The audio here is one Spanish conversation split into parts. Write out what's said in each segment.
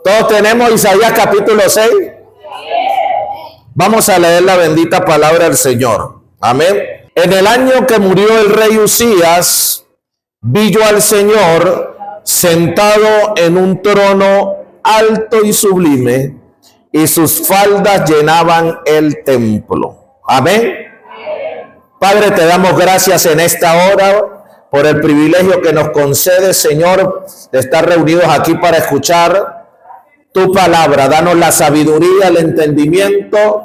Todos tenemos Isaías capítulo 6. Vamos a leer la bendita palabra del Señor. Amén. En el año que murió el rey Usías, vi yo al Señor sentado en un trono alto y sublime, y sus faldas llenaban el templo. Amén. Padre, te damos gracias en esta hora por el privilegio que nos concede, Señor, de estar reunidos aquí para escuchar tu palabra. Danos la sabiduría, el entendimiento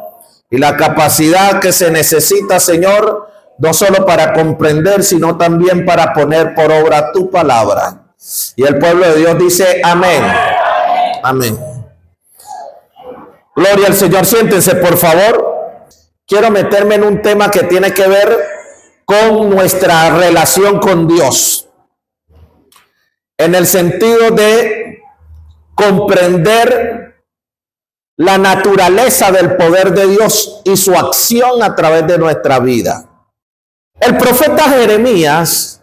y la capacidad que se necesita, Señor, no solo para comprender, sino también para poner por obra tu palabra. Y el pueblo de Dios dice amén. Amén. Gloria al Señor. Siéntense, por favor. Quiero meterme en un tema que tiene que ver con nuestra relación con Dios, en el sentido de comprender la naturaleza del poder de Dios y su acción a través de nuestra vida. El profeta Jeremías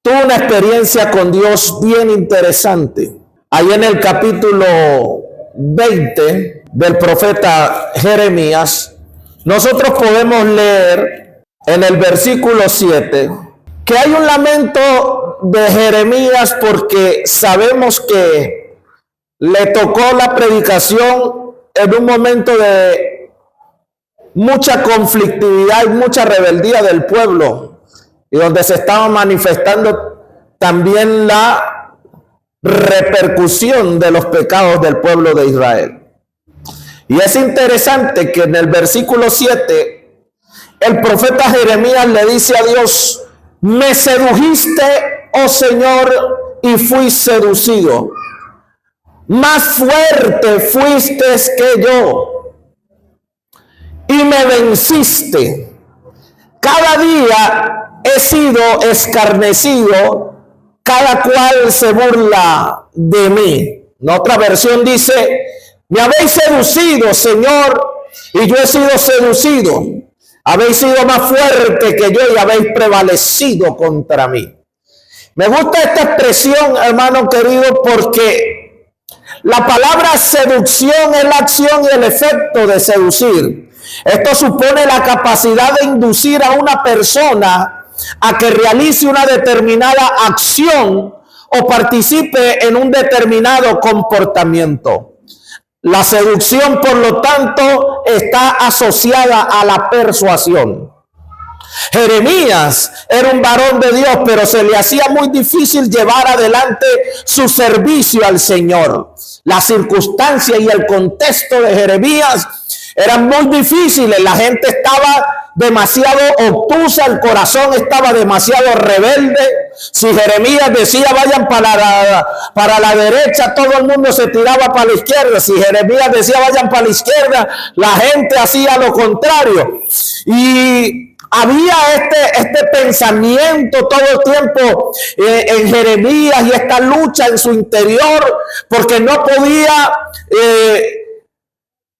tuvo una experiencia con Dios bien interesante. Ahí en el capítulo 20 del profeta Jeremías, nosotros podemos leer en el versículo 7 que hay un lamento de Jeremías porque sabemos que le tocó la predicación en un momento de mucha conflictividad y mucha rebeldía del pueblo, y donde se estaba manifestando también la repercusión de los pecados del pueblo de Israel. Y es interesante que en el versículo 7 el profeta Jeremías le dice a Dios: me sedujiste, oh Señor, y fui seducido. Más fuerte fuiste que yo y me venciste. Cada día he sido escarnecido, cada cual se burla de mí. En otra versión dice: me habéis seducido, Señor, y yo he sido seducido. Habéis sido más fuerte que yo y habéis prevalecido contra mí. Me gusta esta expresión, hermano querido, porque la palabra seducción es la acción y el efecto de seducir. Esto supone la capacidad de inducir a una persona a que realice una determinada acción o participe en un determinado comportamiento. La seducción, por lo tanto, está asociada a la persuasión. Jeremías era un varón de Dios, pero se le hacía muy difícil llevar adelante su servicio al Señor. La circunstancia y el contexto de Jeremías eran muy difíciles. La gente estaba demasiado obtusa, el corazón estaba demasiado rebelde. Si Jeremías decía vayan para la derecha, todo el mundo se tiraba para la izquierda. Si Jeremías decía vayan para la izquierda, la gente hacía lo contrario. Y había este pensamiento todo el tiempo en Jeremías, y esta lucha en su interior, porque no podía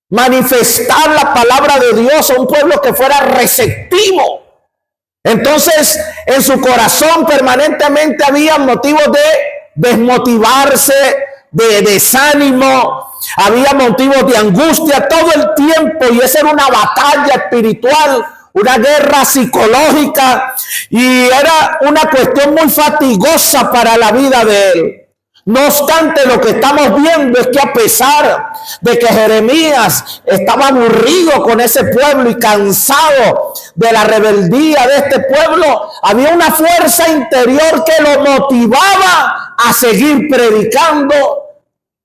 manifestar la palabra de Dios a un pueblo que fuera receptivo. Entonces, en su corazón permanentemente había motivos de desmotivarse, de desánimo, había motivos de angustia todo el tiempo, y esa era una batalla espiritual, una guerra psicológica, y era una cuestión muy fatigosa para la vida de él. No obstante, lo que estamos viendo es que a pesar de que Jeremías estaba aburrido con ese pueblo y cansado de la rebeldía de este pueblo, había una fuerza interior que lo motivaba a seguir predicando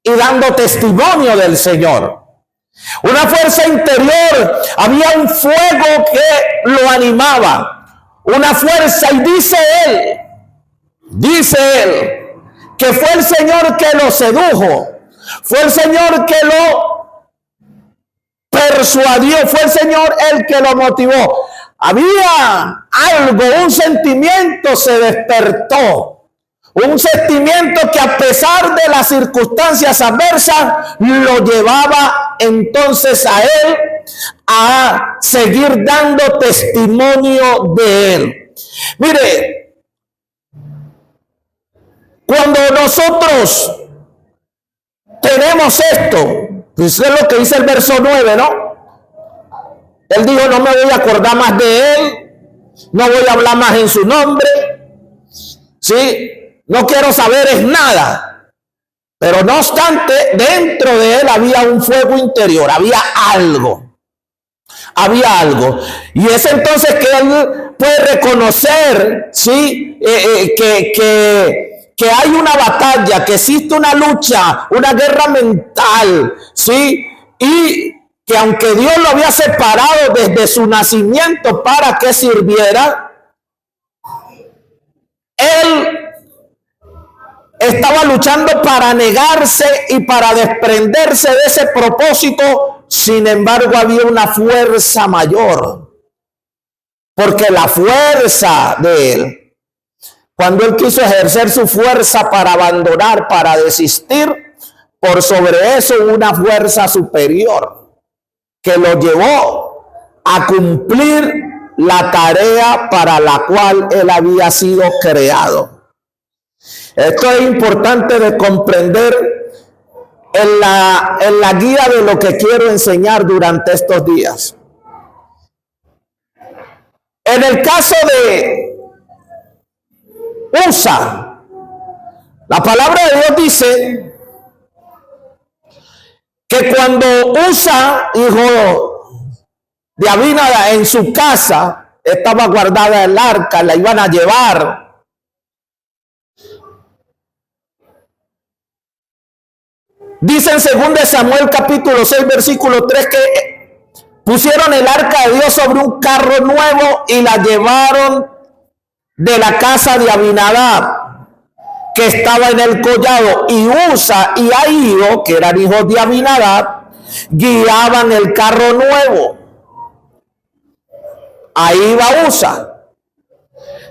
y dando testimonio del Señor. Una fuerza interior, había un fuego que lo animaba, una fuerza, y dice él, que fue el Señor que lo sedujo, fue el Señor que lo persuadió, fue el Señor el que lo motivó. Había algo, un sentimiento se despertó, un sentimiento que a pesar de las circunstancias adversas lo llevaba entonces a él a seguir dando testimonio de él. Mire, cuando nosotros tenemos esto. Pues es lo que dice el verso 9, ¿no? Él dijo, no me voy a acordar más de él, no voy a hablar más en su nombre, ¿sí? No quiero saber es nada. Pero no obstante, dentro de él había un fuego interior, había algo. Había algo. Y es entonces que él puede reconocer, ¿sí? Que hay una batalla, que existe una lucha, una guerra mental, ¿sí? Y que aunque Dios lo había separado desde su nacimiento para que sirviera, él estaba luchando para negarse y para desprenderse de ese propósito. Sin embargo, había una fuerza mayor, porque la fuerza de él, cuando él quiso ejercer su fuerza para abandonar, para desistir, por sobre eso una fuerza superior que lo llevó a cumplir la tarea para la cual él había sido creado. Esto es importante de comprender en la guía de lo que quiero enseñar durante estos días. En el caso de Usa, la palabra de Dios dice que cuando Usa, hijo de Abinadab, en su casa estaba guardada el arca, la iban a llevar. Dice en 2 Samuel capítulo 6 versículo 3 que pusieron el arca de Dios sobre un carro nuevo y la llevaron de la casa de Abinadab, que estaba en el collado, y Usa y Ahío, que eran hijos de Abinadab, guiaban el carro nuevo. Ahí va Usa.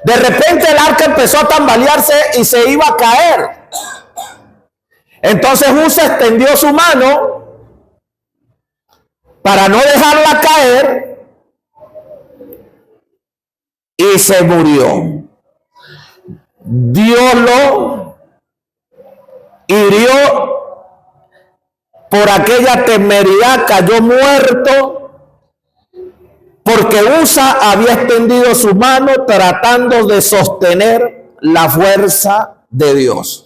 De repente el arca empezó a tambalearse y se iba a caer. Entonces Usa extendió su mano para no dejarla caer y se murió. Dios lo hirió por aquella temeridad, cayó muerto porque Usa había extendido su mano tratando de sostener la fuerza de Dios.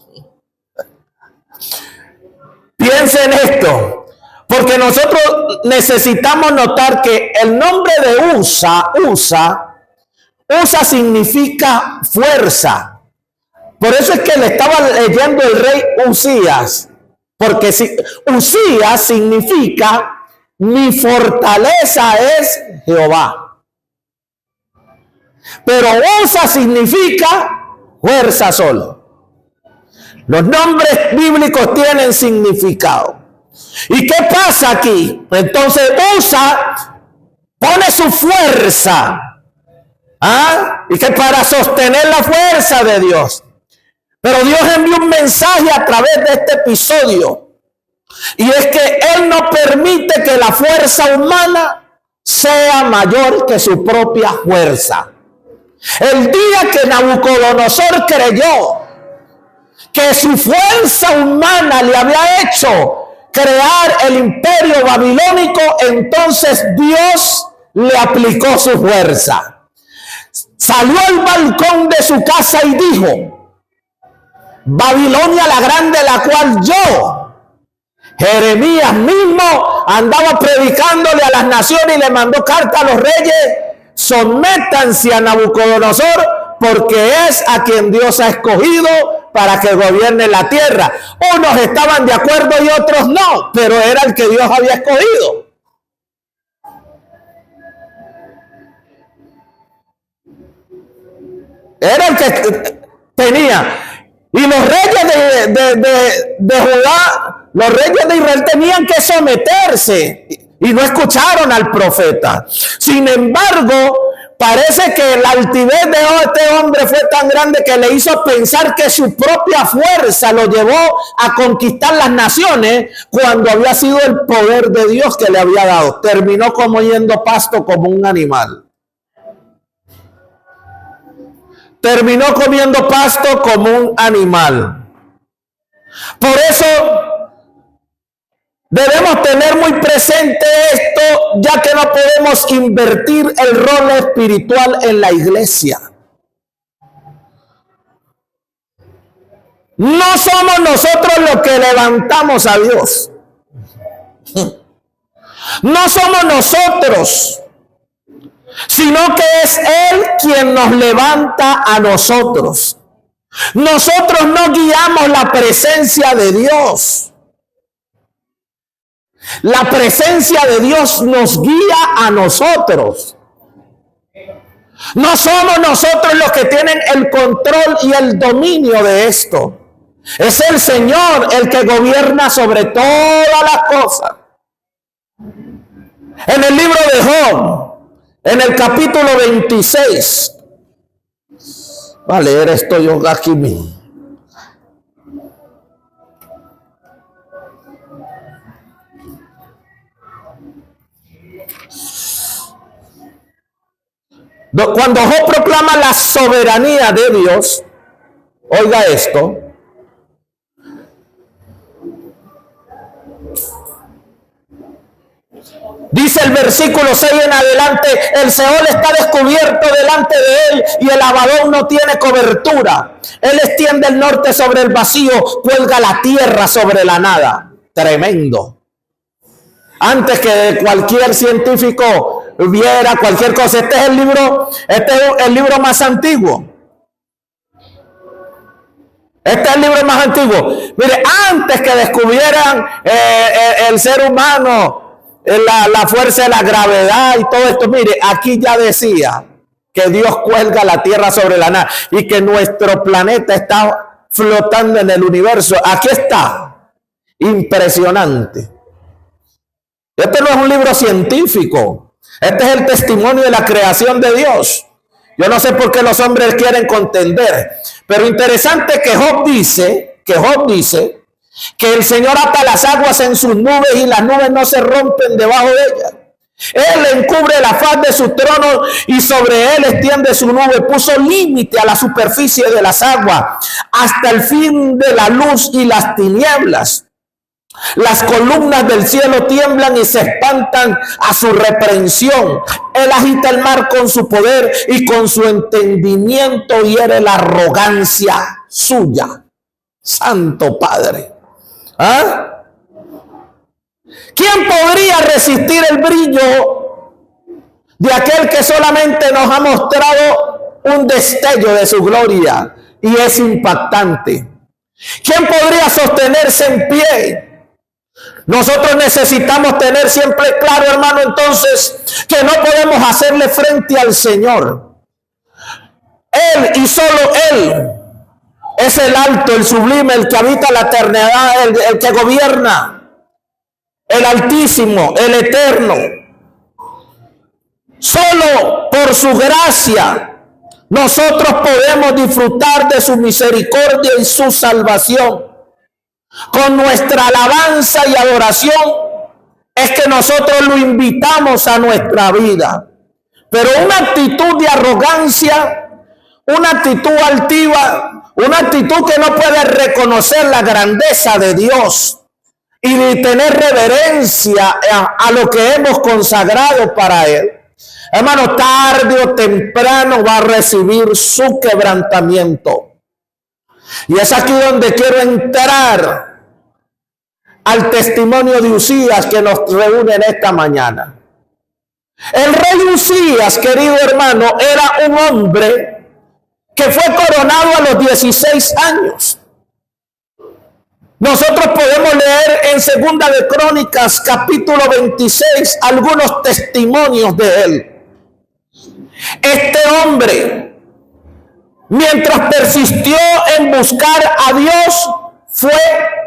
Piensen esto, porque nosotros necesitamos notar que el nombre de Usa significa fuerza. Por eso es que le estaba leyendo el rey Usías, porque Usías significa mi fortaleza es Jehová. Pero Usa significa fuerza solo. Los nombres bíblicos tienen significado. ¿Y qué pasa aquí? Entonces Usa pone su fuerza. Y que para sostener la fuerza de Dios. Pero Dios envió un mensaje a través de este episodio. Y es que Él no permite que la fuerza humana sea mayor que su propia fuerza. El día que Nabucodonosor creyó que su fuerza humana le había hecho crear el imperio babilónico, entonces Dios le aplicó su fuerza. Salió al balcón de su casa y dijo: Babilonia la grande, la cual yo, Jeremías mismo, andaba predicándole a las naciones y le mandó carta a los reyes: sométanse a Nabucodonosor, porque es a quien Dios ha escogido para que gobierne la tierra. Unos estaban de acuerdo y otros no, pero era el que Dios había escogido. Era el que tenía. Y los reyes de Judá, los reyes de Israel tenían que someterse y no escucharon al profeta. Sin embargo, parece que la altivez de este hombre fue tan grande que le hizo pensar que su propia fuerza lo llevó a conquistar las naciones, cuando había sido el poder de Dios que le había dado. Terminó comiendo pasto como un animal. Terminó comiendo pasto como un animal. Por eso Debemos tener muy presente esto, ya que no podemos invertir el rol espiritual en la iglesia. No somos nosotros los que levantamos a Dios. No somos nosotros, sino que es Él quien nos levanta a nosotros. Nosotros no guiamos la presencia de Dios. La presencia de Dios nos guía a nosotros. No somos nosotros los que tienen el control y el dominio de esto. Es el Señor el que gobierna sobre todas las cosas. En el libro de Job, en el capítulo 26, va a leer esto yo aquí mismo. Cuando Job proclama la soberanía de Dios, oiga esto. Dice el versículo 6 en adelante: el Seol está descubierto delante de él y el Abadón no tiene cobertura. Él extiende el norte sobre el vacío, cuelga la tierra sobre la nada. Tremendo. Antes que cualquier científico viera cualquier cosa, este es el libro más antiguo. Este es el libro más antiguo. Mire, antes que descubrieran el ser humano, la fuerza de la gravedad y todo esto, mire, aquí ya decía que Dios cuelga la tierra sobre la nada y que nuestro planeta está flotando en el universo. Aquí está. Impresionante. Este no es un libro científico. Este es el testimonio de la creación de Dios. Yo no sé por qué los hombres quieren contender, pero interesante que Job dice que el Señor ata las aguas en sus nubes y las nubes no se rompen debajo de ellas. Él encubre la faz de su trono y sobre él extiende su nube. Puso límite a la superficie de las aguas hasta el fin de la luz y las tinieblas. Las columnas del cielo tiemblan y se espantan a su reprensión. Él agita el mar con su poder y con su entendimiento hiere la arrogancia suya. Santo Padre. ¿Ah? ¿Quién podría resistir el brillo de aquel que solamente nos ha mostrado un destello de su gloria y es impactante? ¿Quién podría sostenerse en pie? Nosotros necesitamos tener siempre claro, hermano, entonces, que no podemos hacerle frente al Señor. Él y solo Él es el alto, el sublime, el que habita la eternidad, el que gobierna, el altísimo, el eterno. Solo por su gracia nosotros podemos disfrutar de su misericordia y su salvación. Con nuestra alabanza y adoración es que nosotros lo invitamos a nuestra vida. Pero una actitud de arrogancia, una actitud altiva, una actitud que no puede reconocer la grandeza de Dios y de tener reverencia a lo que hemos consagrado para Él, hermano, tarde o temprano va a recibir su quebrantamiento. Y es aquí donde quiero entrar al testimonio de Uzías que nos reúne en esta mañana. El rey Uzías, querido hermano, era un hombre que fue coronado a los 16 años. Nosotros podemos leer en Segunda de Crónicas, capítulo 26, algunos testimonios de él. Este hombre, mientras persistió en buscar a Dios, fue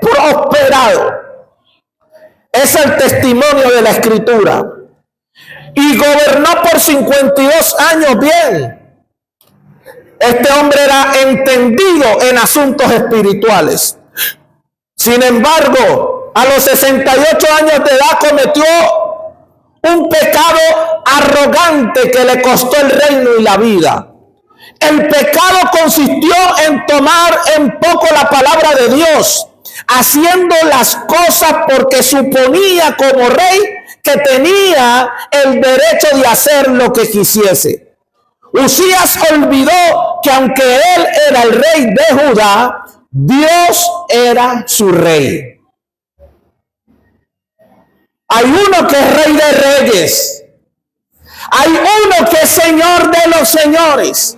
prosperado. Es el testimonio de la Escritura. Y gobernó por 52 años bien. Este hombre era entendido en asuntos espirituales. Sin embargo, a los 68 años de edad cometió un pecado arrogante que le costó el reino y la vida. El pecado consistió en tomar en poco la palabra de Dios haciendo las cosas porque suponía como rey que tenía el derecho de hacer lo que quisiese. Usías olvidó que aunque él era el rey de Judá, Dios era su rey. Hay uno que es rey de reyes. Hay uno que es señor de los señores.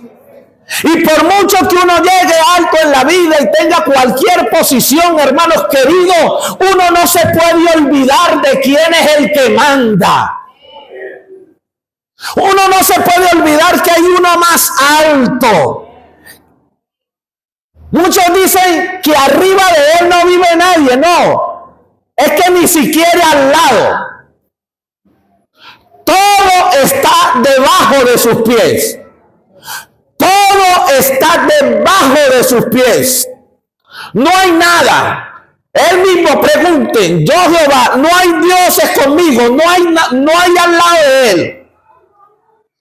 Y por mucho que uno llegue alto en la vida y tenga cualquier posición, hermanos queridos, uno no se puede olvidar de quién es el que manda. Uno no se puede olvidar que hay uno más alto. Muchos dicen que arriba de él no vive nadie. No, es que ni siquiera al lado. Todo está debajo de sus pies. Todo está debajo de sus pies. No hay nada. Él mismo pregunte: yo Jehová, no hay dioses conmigo, no hay al lado de él.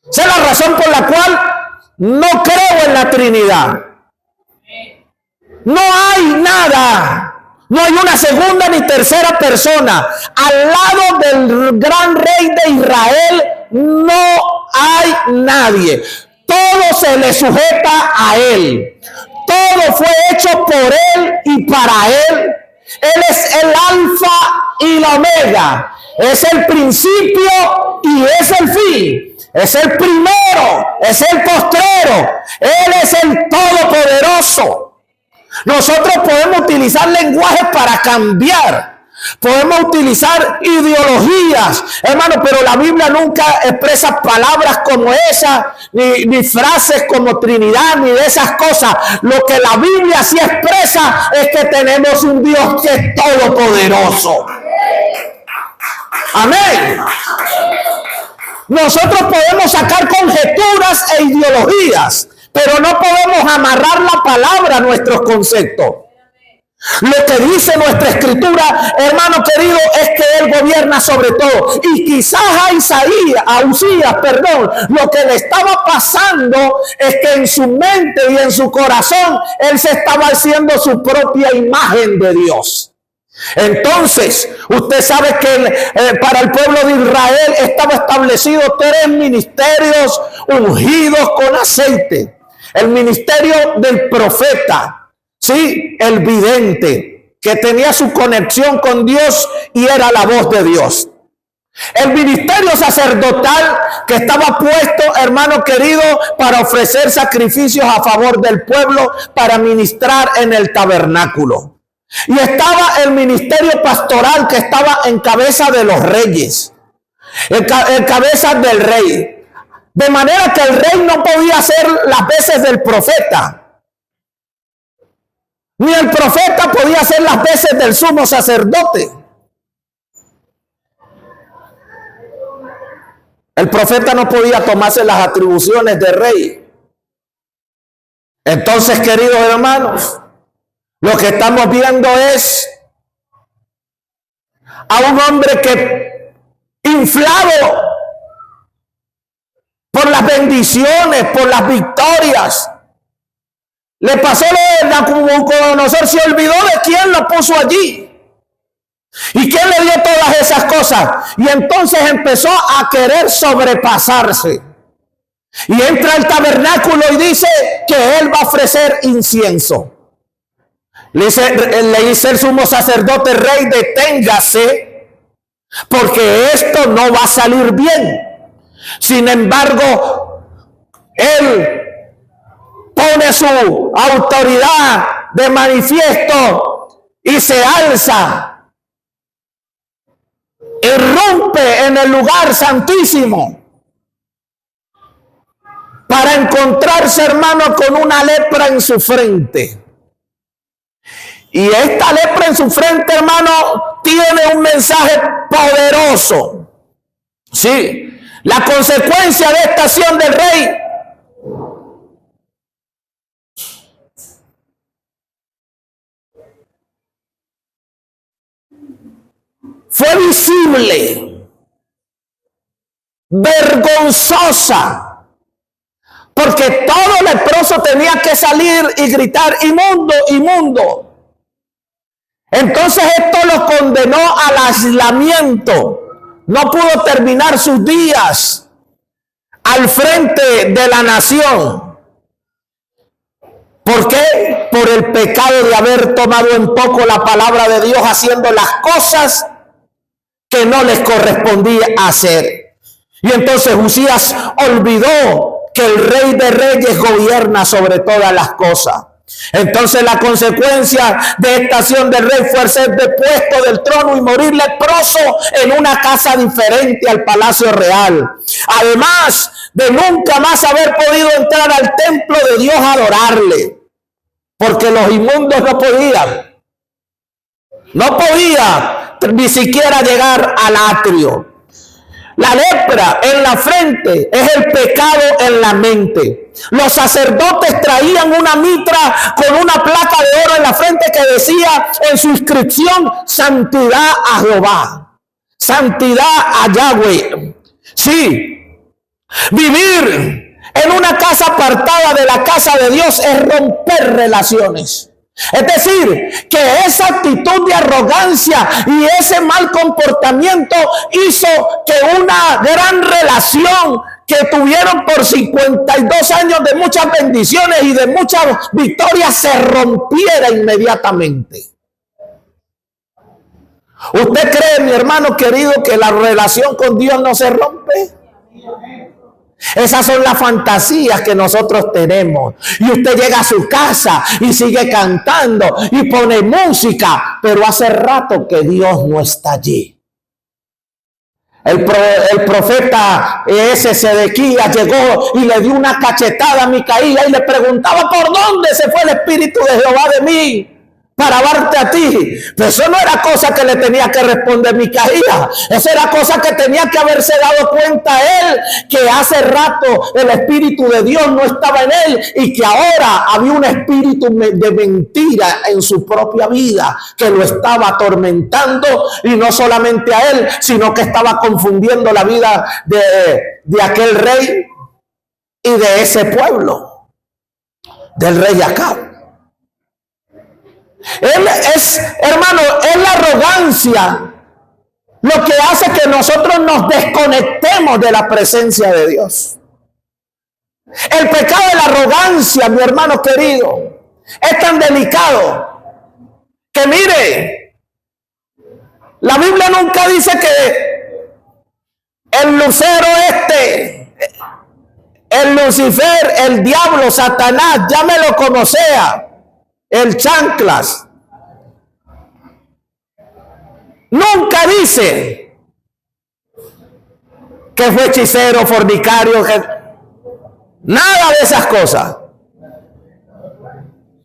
Esa es la razón por la cual no creo en la Trinidad. No hay nada. No hay una segunda ni tercera persona. Al lado del gran rey de Israel no hay nadie. Todo se le sujeta a él. Todo fue hecho por él y para él. Él es el alfa y la omega. Es el principio y es el fin. Es el primero, es el postrero. Él es el todopoderoso. Nosotros podemos utilizar lenguajes para cambiar. Podemos utilizar ideologías, hermano, pero la Biblia nunca expresa palabras como esa, ni frases como Trinidad, ni de esas cosas. Lo que la Biblia sí expresa es que tenemos un Dios que es todopoderoso. Amén. Nosotros podemos sacar conjeturas e ideologías, pero no podemos amarrar la palabra a nuestros conceptos. Lo que dice nuestra escritura, hermano querido, es que él gobierna sobre todo. Y quizás a Usías, lo que le estaba pasando es que en su mente y en su corazón, él se estaba haciendo su propia imagen de Dios. Entonces, usted sabe que para el pueblo de Israel estaba establecido 3 ministerios ungidos con aceite. El ministerio del profeta, sí, el vidente, que tenía su conexión con Dios y era la voz de Dios. El ministerio sacerdotal, que estaba puesto, hermano querido, para ofrecer sacrificios a favor del pueblo, para ministrar en el tabernáculo. Y estaba el ministerio pastoral, que estaba en cabeza de los reyes, en cabeza del rey. De manera que el rey no podía hacer las veces del profeta, ni el profeta podía hacer las veces del sumo sacerdote. El profeta no podía tomarse las atribuciones de rey. Entonces, queridos hermanos, lo que estamos viendo es a un hombre que, inflado por las bendiciones, por las victorias, le pasó lo de Nabucodonosor, se olvidó de quién lo puso allí y quién le dio todas esas cosas, y entonces empezó a querer sobrepasarse, y entra al tabernáculo y dice que él va a ofrecer incienso. Le dice el sumo sacerdote: rey, deténgase, porque esto no va a salir bien. Sin embargo, él pone su autoridad de manifiesto y se alza, irrumpe en el lugar santísimo para encontrarse, hermano, con una lepra en su frente. Y esta lepra en su frente, hermano, tiene un mensaje poderoso. Sí, la consecuencia de esta acción del rey fue visible, vergonzosa, porque todo leproso tenía que salir y gritar: inmundo, inmundo. Entonces esto lo condenó al aislamiento. No pudo terminar sus días al frente de la nación. ¿Por qué? Por el pecado de haber tomado en poco la palabra de Dios, haciendo las cosas que no les correspondía hacer. Y entonces Usías olvidó que el Rey de Reyes gobierna sobre todas las cosas. Entonces la consecuencia de esta acción del rey fue ser depuesto del trono y morir leproso en una casa diferente al palacio real. Además de nunca más haber podido entrar al templo de Dios a adorarle, porque los inmundos no podían ni siquiera llegar al atrio. La lepra en la frente es el pecado en la mente. Los sacerdotes traían una mitra con una placa de oro en la frente que decía en su inscripción: santidad a Jehová, santidad a Yahweh. Sí, vivir en una casa apartada de la casa de Dios es romper relaciones. Es decir, que esa actitud de arrogancia y ese mal comportamiento hizo que una gran relación que tuvieron por 52 años de muchas bendiciones y de muchas victorias se rompiera inmediatamente. ¿Usted cree, mi hermano querido, que la relación con Dios no se rompe? Esas son las fantasías que nosotros tenemos. Y usted llega a su casa y sigue cantando y pone música, pero hace rato que Dios no está allí. El profeta Sedequías llegó y le dio una cachetada a Micaía y le preguntaba: ¿por dónde se fue el espíritu de Jehová de mí para darte a ti? Pero eso no era cosa que le tenía que responder Micaía. Eso era cosa que tenía que haberse dado cuenta él, que hace rato el espíritu de Dios no estaba en él y que ahora había un espíritu de mentira en su propia vida que lo estaba atormentando, y no solamente a él, sino que estaba confundiendo la vida de aquel rey y de ese pueblo, del rey Acab. Hermano, es la arrogancia lo que hace que nosotros nos desconectemos de la presencia de Dios. El pecado de la arrogancia, mi hermano querido, es tan delicado que, mire, la Biblia nunca dice que el lucero el Lucifer, el diablo, Satanás, llámelo como sea, el chanclas, nunca dice que fue hechicero, fornicario, nada de esas cosas.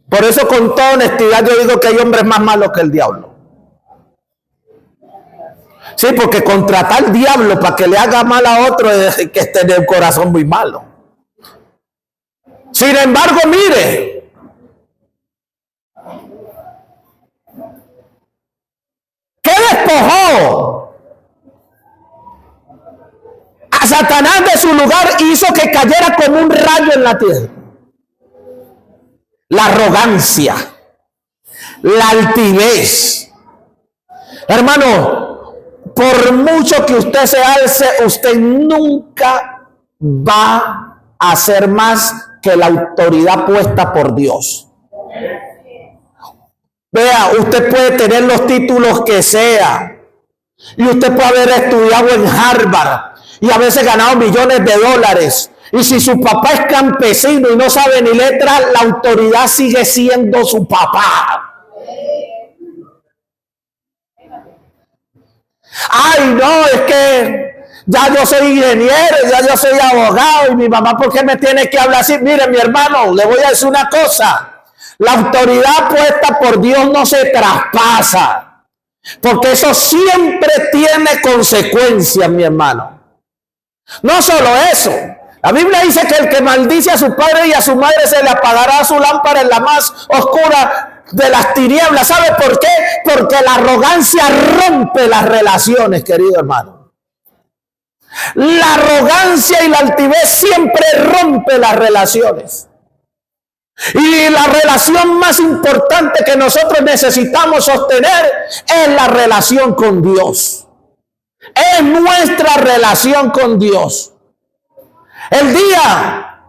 Por eso, con toda honestidad, yo digo que hay hombres más malos que el diablo. Sí, porque contratar al diablo para que le haga mal a otro es que tener el corazón muy malo. Sin embargo, mire, ¿qué despojó a Satanás de su lugar y hizo que cayera como un rayo en la tierra? La arrogancia, la altivez. Hermano, por mucho que usted se alce, usted nunca va a ser más que la autoridad puesta por Dios. Vea, usted puede tener los títulos que sea, y usted puede haber estudiado en Harvard y a veces ganado millones de dólares, y si su papá es campesino y no sabe ni letra, la autoridad sigue siendo su papá. Ay, no, es que ya yo soy ingeniero, ya yo soy abogado, y mi mamá, ¿por qué me tiene que hablar así? Mire, mi hermano, le voy a decir una cosa: la autoridad puesta por Dios no se traspasa, porque eso siempre tiene consecuencias, mi hermano. No solo eso, la Biblia dice que el que maldice a su padre y a su madre se le apagará su lámpara en la más oscura de las tinieblas. ¿Sabe por qué? Porque la arrogancia rompe las relaciones, querido hermano. La arrogancia y la altivez siempre rompe las relaciones. Y la relación más importante que nosotros necesitamos sostener es la relación con Dios. Es nuestra relación con Dios. El día,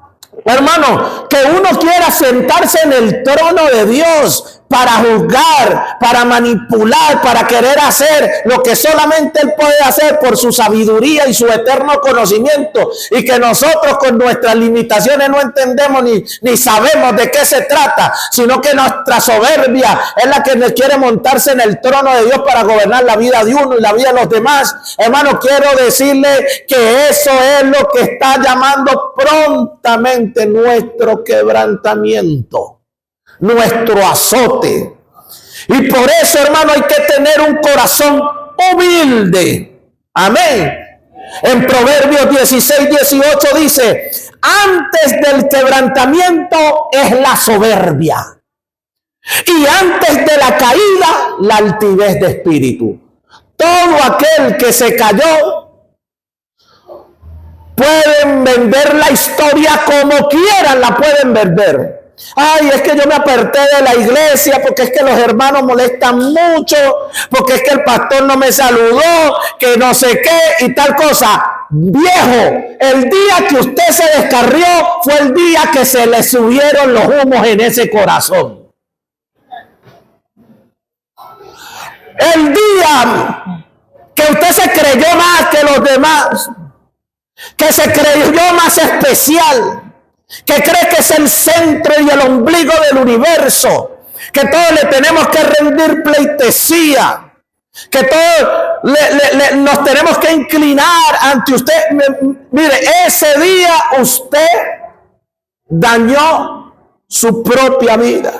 hermano, que uno quiera sentarse en el trono de Dios para juzgar, para manipular, para querer hacer lo que solamente Él puede hacer por su sabiduría y su eterno conocimiento, y que nosotros con nuestras limitaciones no entendemos ni sabemos de qué se trata, sino que nuestra soberbia es la que quiere montarse en el trono de Dios para gobernar la vida de uno y la vida de los demás. Hermano, quiero decirle que eso es lo que está llamando prontamente nuestro quebrantamiento, nuestro azote. Y por eso, hermano, hay que tener un corazón humilde. Amén. En Proverbios 16:18 dice: antes del quebrantamiento es la soberbia, y antes de la caída la altivez de espíritu. Todo aquel que se cayó, pueden vender la historia como quieran, la pueden vender. Ay, es que yo me aparté de la iglesia porque es que los hermanos molestan mucho, porque es que el pastor no me saludó, que no sé qué y tal cosa. Viejo, el día que usted se descarrió fue el día que se le subieron los humos en ese corazón. El día que usted se creyó más que los demás, que se creyó más especial, que cree que es el centro y el ombligo del universo, que todos le tenemos que rendir pleitesía, que todos nos tenemos que inclinar ante usted. Mire, ese día usted dañó su propia vida.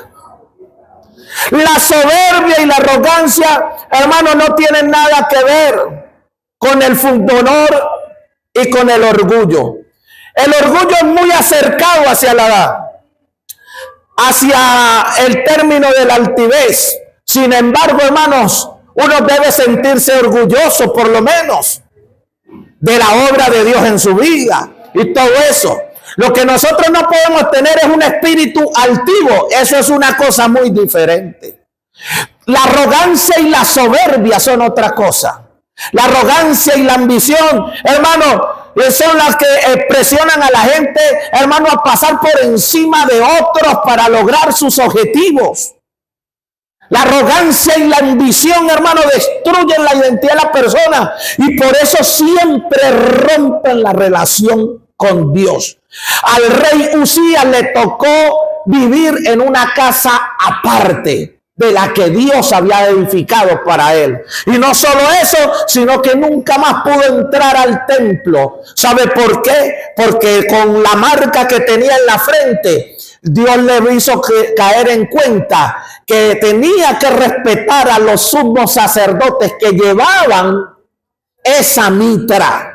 La soberbia y la arrogancia, hermano, no tienen nada que ver con el fundonor y con el orgullo. El orgullo es muy acercado hacia el término de la altivez. Sin embargo, hermanos, uno debe sentirse orgulloso, por lo menos, de la obra de Dios en su vida y todo eso. Lo que nosotros no podemos tener es un espíritu altivo. Eso es una cosa muy diferente. La arrogancia y la soberbia son otra cosa. La arrogancia y la ambición, hermano, son las que presionan a la gente, hermano, a pasar por encima de otros para lograr sus objetivos. La arrogancia y la ambición, hermano, destruyen la identidad de la persona, y por eso siempre rompen la relación con Dios. Al rey Uzías le tocó vivir en una casa aparte de la que Dios había edificado para él. Y no solo eso, sino que nunca más pudo entrar al templo. ¿Sabe por qué? Porque con la marca que tenía en la frente, Dios le hizo caer en cuenta que tenía que respetar a los sumos sacerdotes que llevaban esa mitra.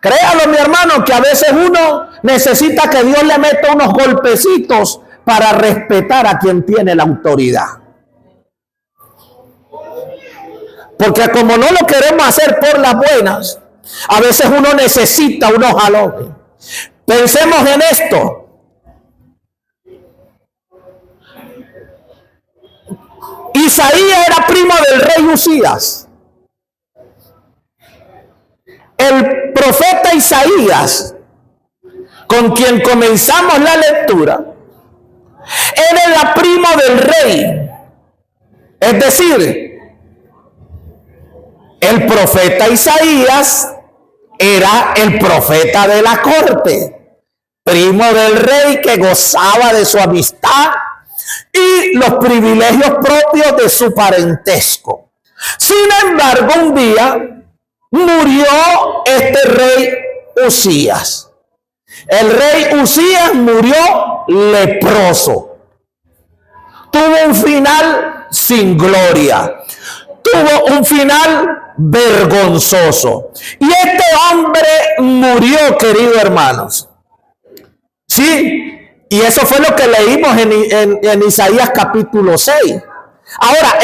Créalo, mi hermano, que a veces uno necesita que Dios le meta unos golpecitos para respetar a quien tiene la autoridad. Porque como no lo queremos hacer por las buenas, a veces uno necesita unos jalones. Pensemos en esto. Isaías era primo del rey Uzías. El profeta Isaías, con quien comenzamos la lectura, era el primo del rey. Es decir, el profeta Isaías era el profeta de la corte, primo del rey que gozaba de su amistad y los privilegios propios de su parentesco. Sin embargo, un día murió este rey Uzías. El rey Uzías murió leproso. Tuvo un final sin gloria. Tuvo un final vergonzoso. Y este hombre murió, queridos hermanos. Sí, y eso fue lo que leímos en Isaías capítulo 6. Ahora,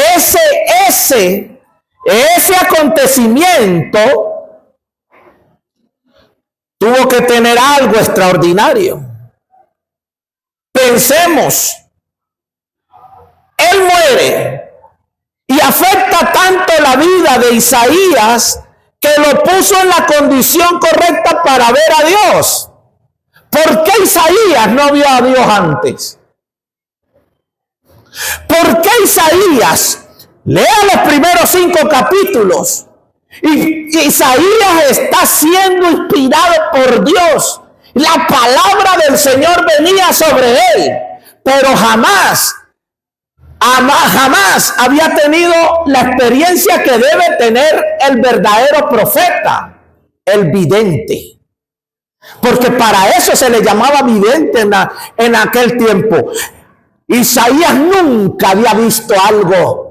ese acontecimiento tuvo que tener algo extraordinario. vencemos. Él muere y afecta tanto la vida de Isaías que lo puso en la condición correcta para ver a Dios. ¿Por qué Isaías no vio a Dios antes? ¿Por qué Isaías? Lea los primeros 5 capítulos. Y Isaías está siendo inspirado por Dios. La palabra del Señor venía sobre él, pero jamás había tenido la experiencia que debe tener el verdadero profeta, el vidente. Porque para eso se le llamaba vidente en aquel tiempo. Isaías nunca había visto algo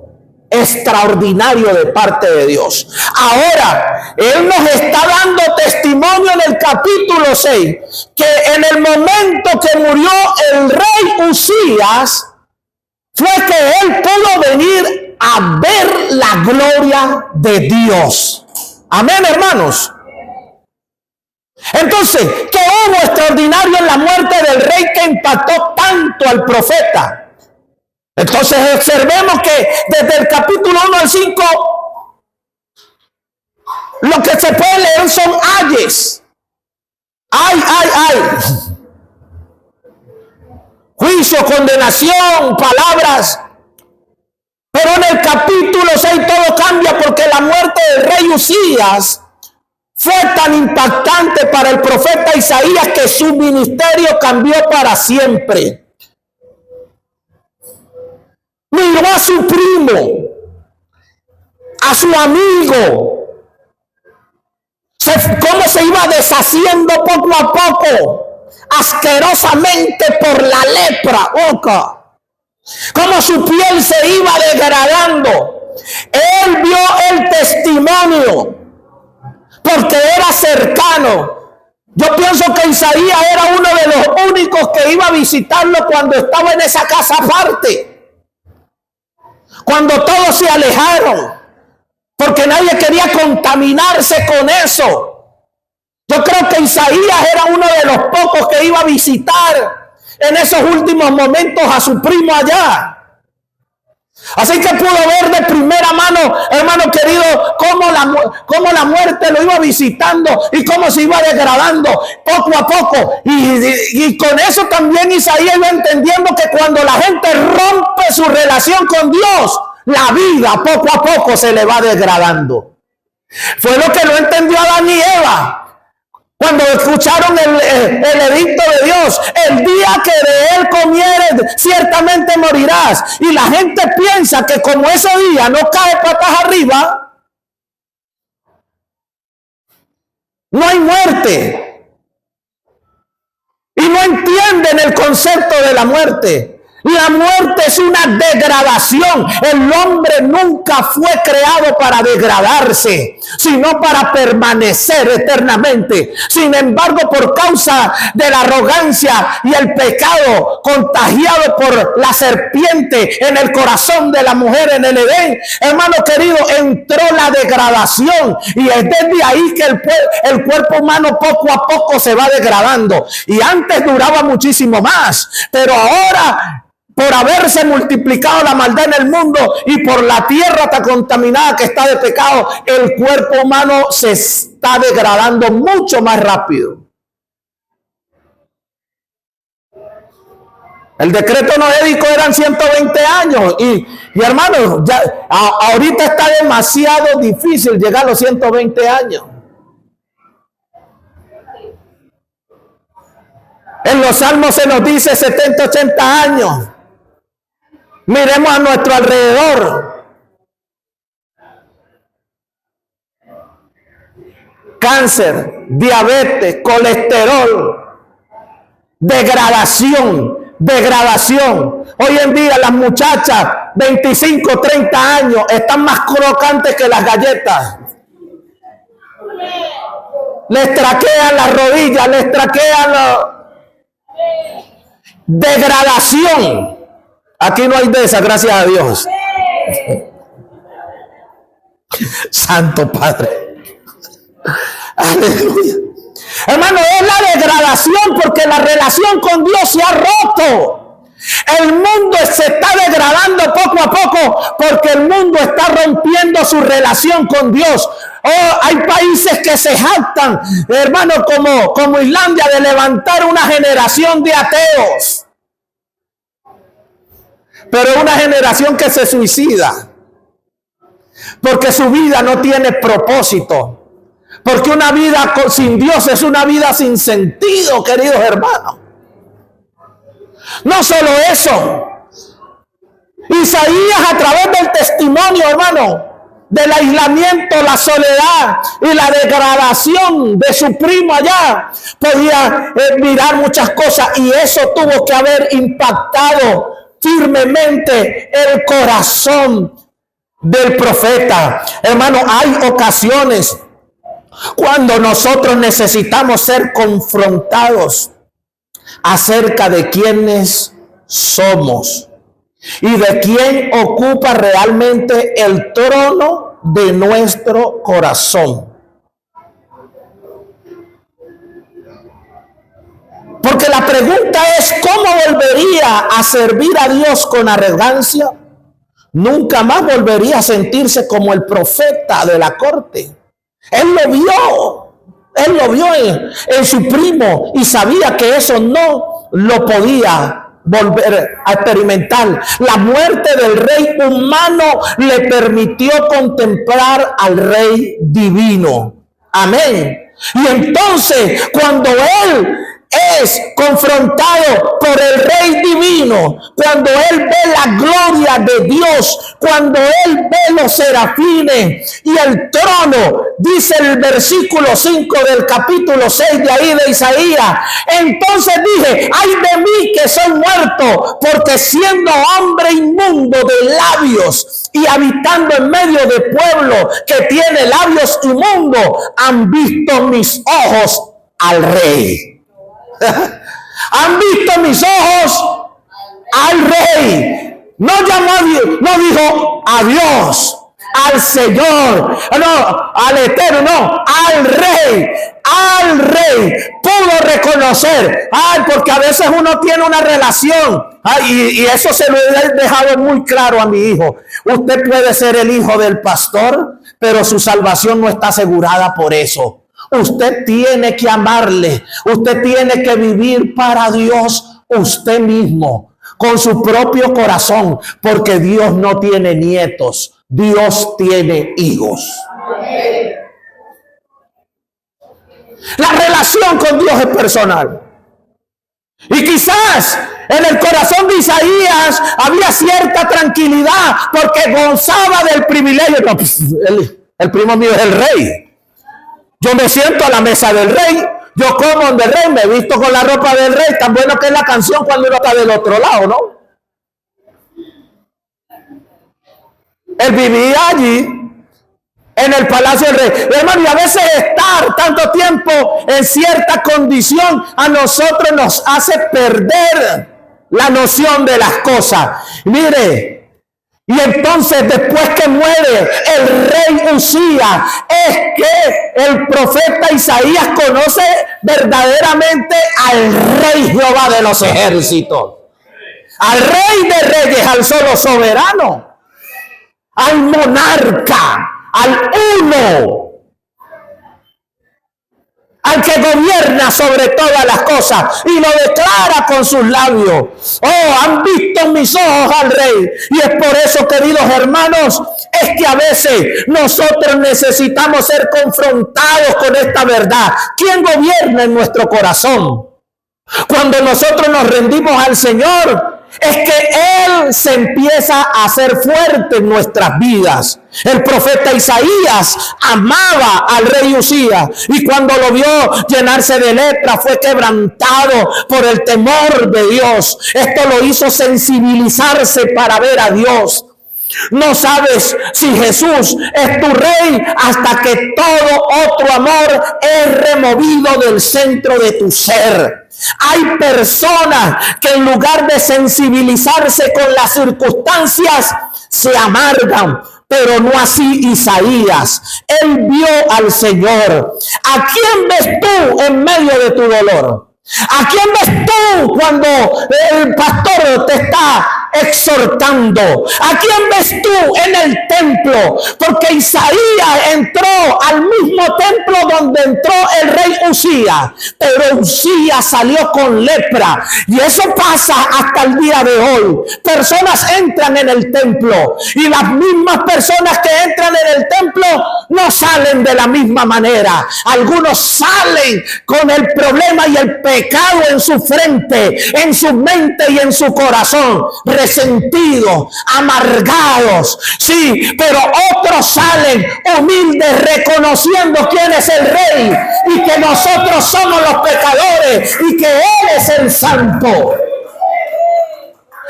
extraordinario de parte de Dios. Ahora, él nos está dando testimonio en el capítulo 6, que en el momento que murió el rey Usías, fue que él pudo venir a ver la gloria de Dios. Amén, hermanos. Entonces, ¿qué hubo extraordinario en la muerte del rey que impactó tanto al profeta? Entonces observemos que desde el capítulo 1 al 5, lo que se puede leer son ayes. Ay. Juicio, condenación, palabras. Pero en el capítulo 6 todo cambia, porque la muerte del rey Usías fue tan impactante para el profeta Isaías que su ministerio cambió para siempre. Miró a su primo, a su amigo, cómo se iba deshaciendo poco a poco, asquerosamente por la lepra, cómo su piel se iba degradando. Él vio el testimonio, porque era cercano. Yo pienso que Isaías era uno de los únicos que iba a visitarlo cuando estaba en esa casa aparte. Cuando todos se alejaron, porque nadie quería contaminarse con eso. Yo creo que Isaías era uno de los pocos que iba a visitar en esos últimos momentos a su primo allá. Así que pudo ver de primera mano, hermano querido, cómo la muerte lo iba visitando y cómo se iba degradando poco a poco. Y con eso también Isaías iba entendiendo que cuando la gente rompe su relación con Dios, la vida poco a poco se le va degradando. Fue lo que no entendió Adán y Eva cuando escucharon el edicto de Dios: el día que de él comieres, ciertamente morirás. Y la gente piensa que como ese día no cae patas arriba, no hay muerte. Y no entienden el concepto de la muerte. La muerte es una degradación. El hombre nunca fue creado para degradarse, sino para permanecer eternamente. Sin embargo, por causa de la arrogancia y el pecado contagiado por la serpiente en el corazón de la mujer en el Edén, hermano querido, entró la degradación. Y es desde ahí que el cuerpo humano poco a poco se va degradando. Y antes duraba muchísimo más, pero ahora, por haberse multiplicado la maldad en el mundo y por la tierra tan contaminada que está de pecado, el cuerpo humano se está degradando mucho más rápido. El decreto noédico eran 120 años y hermanos, ahorita está demasiado difícil llegar a los 120 años. En los salmos se nos dice 70, 80 años. Miremos a nuestro alrededor. Cáncer, diabetes, colesterol, degradación. Hoy en día las muchachas 25, 30 años están más crocantes que las galletas. Les traquean las rodillas, les traquean degradación. Aquí no hay de esa, gracias a Dios. Santo Padre. Aleluya. Hermano, es la degradación porque la relación con Dios se ha roto. El mundo se está degradando poco a poco porque el mundo está rompiendo su relación con Dios. Oh, hay países que se jactan, hermano, como Islandia, de levantar una generación de ateos. Pero una generación que se suicida porque su vida no tiene propósito. Porque una vida sin Dios es una vida sin sentido, queridos hermanos. No solo eso. Isaías, a través del testimonio, hermano, del aislamiento, la soledad y la degradación de su primo allá, podía mirar muchas cosas, y eso tuvo que haber impactado firmemente el corazón del profeta. Hermano, hay ocasiones cuando nosotros necesitamos ser confrontados acerca de quiénes somos y de quién ocupa realmente el trono de nuestro corazón. Porque la pregunta es, ¿cómo volvería a servir a Dios con arrogancia? Nunca más volvería a sentirse como el profeta de la corte. Él lo vio en su primo y sabía que eso no lo podía volver a experimentar. La muerte del rey humano le permitió contemplar al rey divino. Amén. Y entonces, cuando él es confrontado por el Rey Divino, cuando él ve la gloria de Dios, cuando él ve los serafines y el trono, dice el versículo 5 del capítulo 6 de ahí de Isaías, entonces dije, ay de mí que soy muerto, porque siendo hombre inmundo de labios y habitando en medio de pueblo que tiene labios inmundos, han visto mis ojos al Rey. Han visto mis ojos al Rey. No llamó a Dios, no dijo a Dios, al Señor, no, al Eterno, no, al Rey. Al Rey pudo reconocer, porque a veces uno tiene una relación, y eso se lo he dejado muy claro a mi hijo. Usted puede ser el hijo del pastor, pero su salvación no está asegurada por eso. Usted tiene que amarle, usted tiene que vivir para Dios usted mismo, con su propio corazón, porque Dios no tiene nietos, Dios tiene hijos. La relación con Dios es personal. Y quizás en el corazón de Isaías había cierta tranquilidad porque gozaba del privilegio. No, pues, el primo mío es el rey. Yo me siento a la mesa del rey, yo como del rey, me visto con la ropa del rey. Tan bueno que es la canción cuando uno está del otro lado, ¿no? Él vivía allí, en el palacio del rey. Hermano, y a veces estar tanto tiempo en cierta condición a nosotros nos hace perder la noción de las cosas. Mire, y entonces después que muere el rey Uzías, es que el profeta Isaías conoce verdaderamente al Rey Jehová de los ejércitos, al Rey de reyes, al solo soberano, al monarca, al uno, al que gobierna sobre todas las cosas, y lo declara con sus labios. Oh, han visto mis ojos al Rey. Y es por eso, queridos hermanos, es que a veces nosotros necesitamos ser confrontados con esta verdad. ¿Quién gobierna en nuestro corazón? Cuando nosotros nos rendimos al Señor, es que Él se empieza a hacer fuerte en nuestras vidas. El profeta Isaías amaba al rey Uzías, y cuando lo vio llenarse de lepra fue quebrantado por el temor de Dios. Esto lo hizo sensibilizarse para ver a Dios. No sabes si Jesús es tu rey hasta que todo otro amor es removido del centro de tu ser. Hay personas que en lugar de sensibilizarse con las circunstancias se amargan, pero no así Isaías. Él vio al Señor. ¿A quién ves tú en medio de tu dolor? ¿A quién ves tú cuando el pastor te está exhortando? ¿A quién ves tú en el templo? Porque Isaías entró al mismo templo donde entró el rey Usías, pero Usías salió con lepra, y eso pasa hasta el día de hoy. Personas entran en el templo y las mismas personas que entran en el templo no salen de la misma manera. Algunos salen con el problema y el pecado en su frente, en su mente y en su corazón, resentidos, amargados, sí, pero otros salen humildes, reconociendo quién es el rey y que nosotros somos los pecadores y que él es el santo.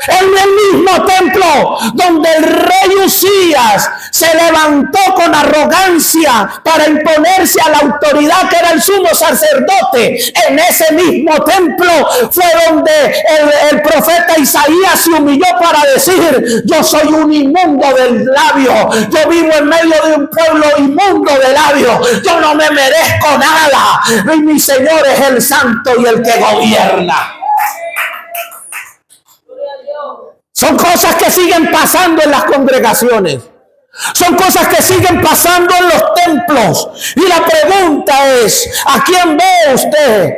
En el mismo templo donde el rey Usías se levantó con arrogancia para imponerse a la autoridad que era el sumo sacerdote, en ese mismo templo fue donde el profeta Isaías se humilló para decir: yo soy un inmundo de labios, yo vivo en medio de un pueblo inmundo de labios, yo no me merezco nada, y mi Señor es el santo y el que gobierna. Son cosas que siguen pasando en las congregaciones. Son cosas que siguen pasando en los templos. Y la pregunta es: ¿a quién ve usted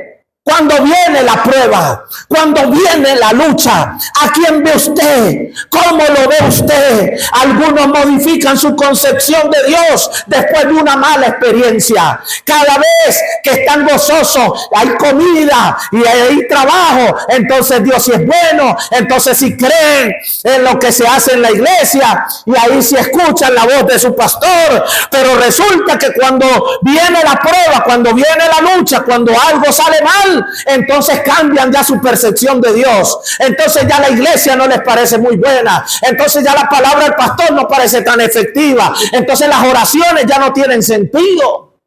cuando viene la prueba? Cuando viene la lucha, ¿a quién ve usted? ¿Cómo lo ve usted? Algunos modifican su concepción de Dios después de una mala experiencia. Cada vez que están gozosos, hay comida y hay trabajo, entonces Dios sí es bueno, entonces sí creen en lo que se hace en la iglesia y ahí sí escuchan la voz de su pastor. Pero resulta que cuando viene la prueba, cuando viene la lucha, cuando algo sale mal, entonces cambian ya su percepción de Dios. Entonces ya la iglesia no les parece muy buena. Entonces ya la palabra del pastor no parece tan efectiva. Entonces las oraciones ya no tienen sentido.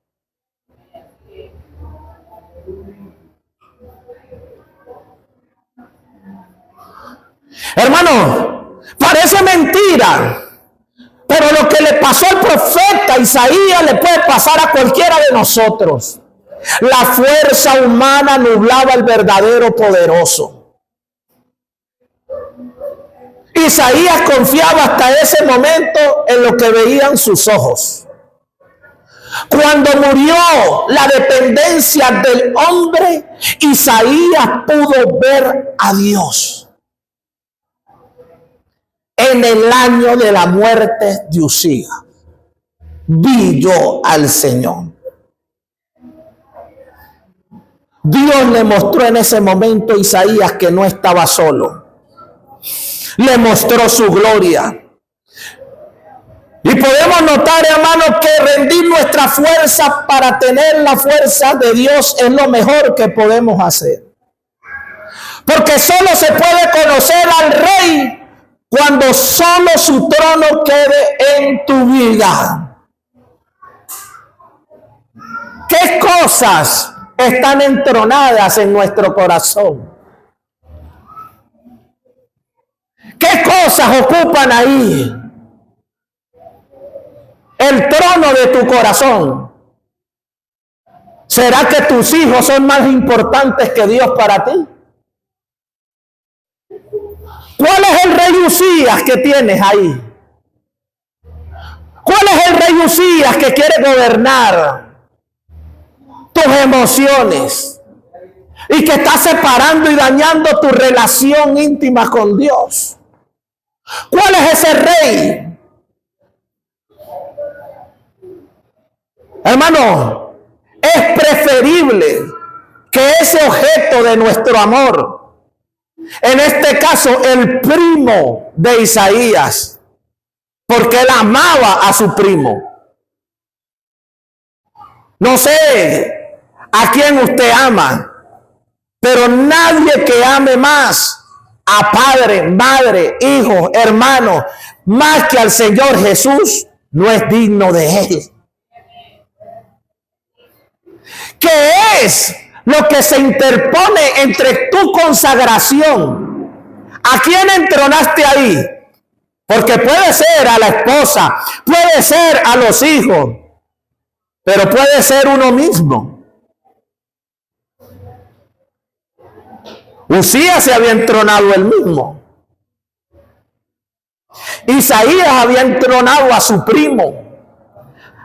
Hermano, parece mentira, pero lo que le pasó al profeta Isaías le puede pasar a cualquiera de nosotros. La fuerza humana nublaba al verdadero poderoso. Isaías confiaba hasta ese momento en lo que veían sus ojos. Cuando murió la dependencia del hombre, Isaías pudo ver a Dios. En el año de la muerte de Usías, vi yo al Señor. Dios le mostró en ese momento a Isaías que no estaba solo. Le mostró su gloria. Y podemos notar, hermanos, que rendir nuestra fuerza para tener la fuerza de Dios es lo mejor que podemos hacer. Porque solo se puede conocer al Rey cuando solo su trono quede en tu vida. ¿Qué cosas están entronadas en nuestro corazón? ¿Qué cosas ocupan ahí el trono de tu corazón? ¿Será que tus hijos son más importantes que Dios para ti? ¿Cuál es el rey Usías que tienes ahí? ¿Cuál es el rey Usías que quiere gobernar tus emociones y que está separando y dañando tu relación íntima con Dios? ¿Cuál es ese rey? Hermano, es preferible que ese objeto de nuestro amor, en este caso el primo de Isaías, porque él amaba a su primo. No sé a quién usted ama, pero nadie que ame más a padre, madre, hijo, hermano, más que al Señor Jesús, no es digno de él. ¿Qué es lo que se interpone entre tu consagración? ¿A quién entronaste ahí? Porque puede ser a la esposa, puede ser a los hijos, pero puede ser uno mismo. Usías se había entronado él mismo. Isaías había entronado a su primo.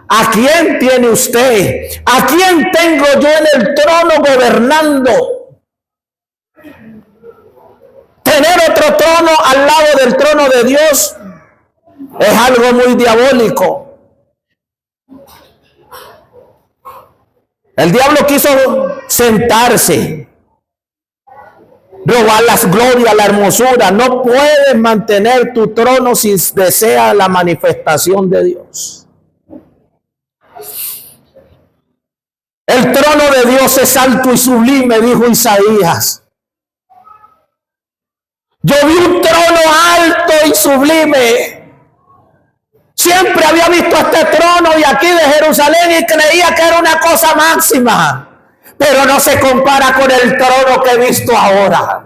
¿A quién tiene usted? ¿A quién tengo yo en el trono gobernando? Tener otro trono al lado del trono de Dios es algo muy diabólico. El diablo quiso sentarse, robar las glorias, la hermosura. No puedes mantener tu trono si deseas la manifestación de Dios. El trono de Dios es alto y sublime, dijo Isaías. Yo vi un trono alto y sublime. Siempre había visto este trono y aquí de Jerusalén y creía que era una cosa máxima. Pero no se compara con el trono que he visto ahora.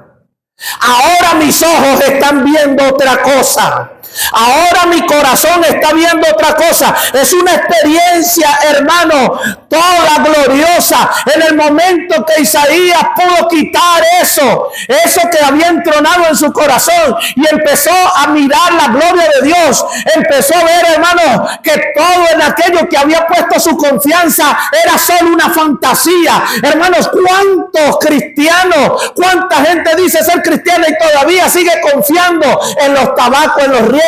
Ahora mis ojos están viendo otra cosa. Ahora mi corazón está viendo otra cosa. Es una experiencia, hermano, toda gloriosa. En el momento que Isaías pudo quitar eso que había entronado en su corazón y empezó a mirar la gloria de Dios, empezó a ver, hermano, que todo en aquello que había puesto su confianza era solo una fantasía. Hermanos, ¿cuántos cristianos, cuánta gente dice ser cristiana y todavía sigue confiando en los tabacos, en los riesgos,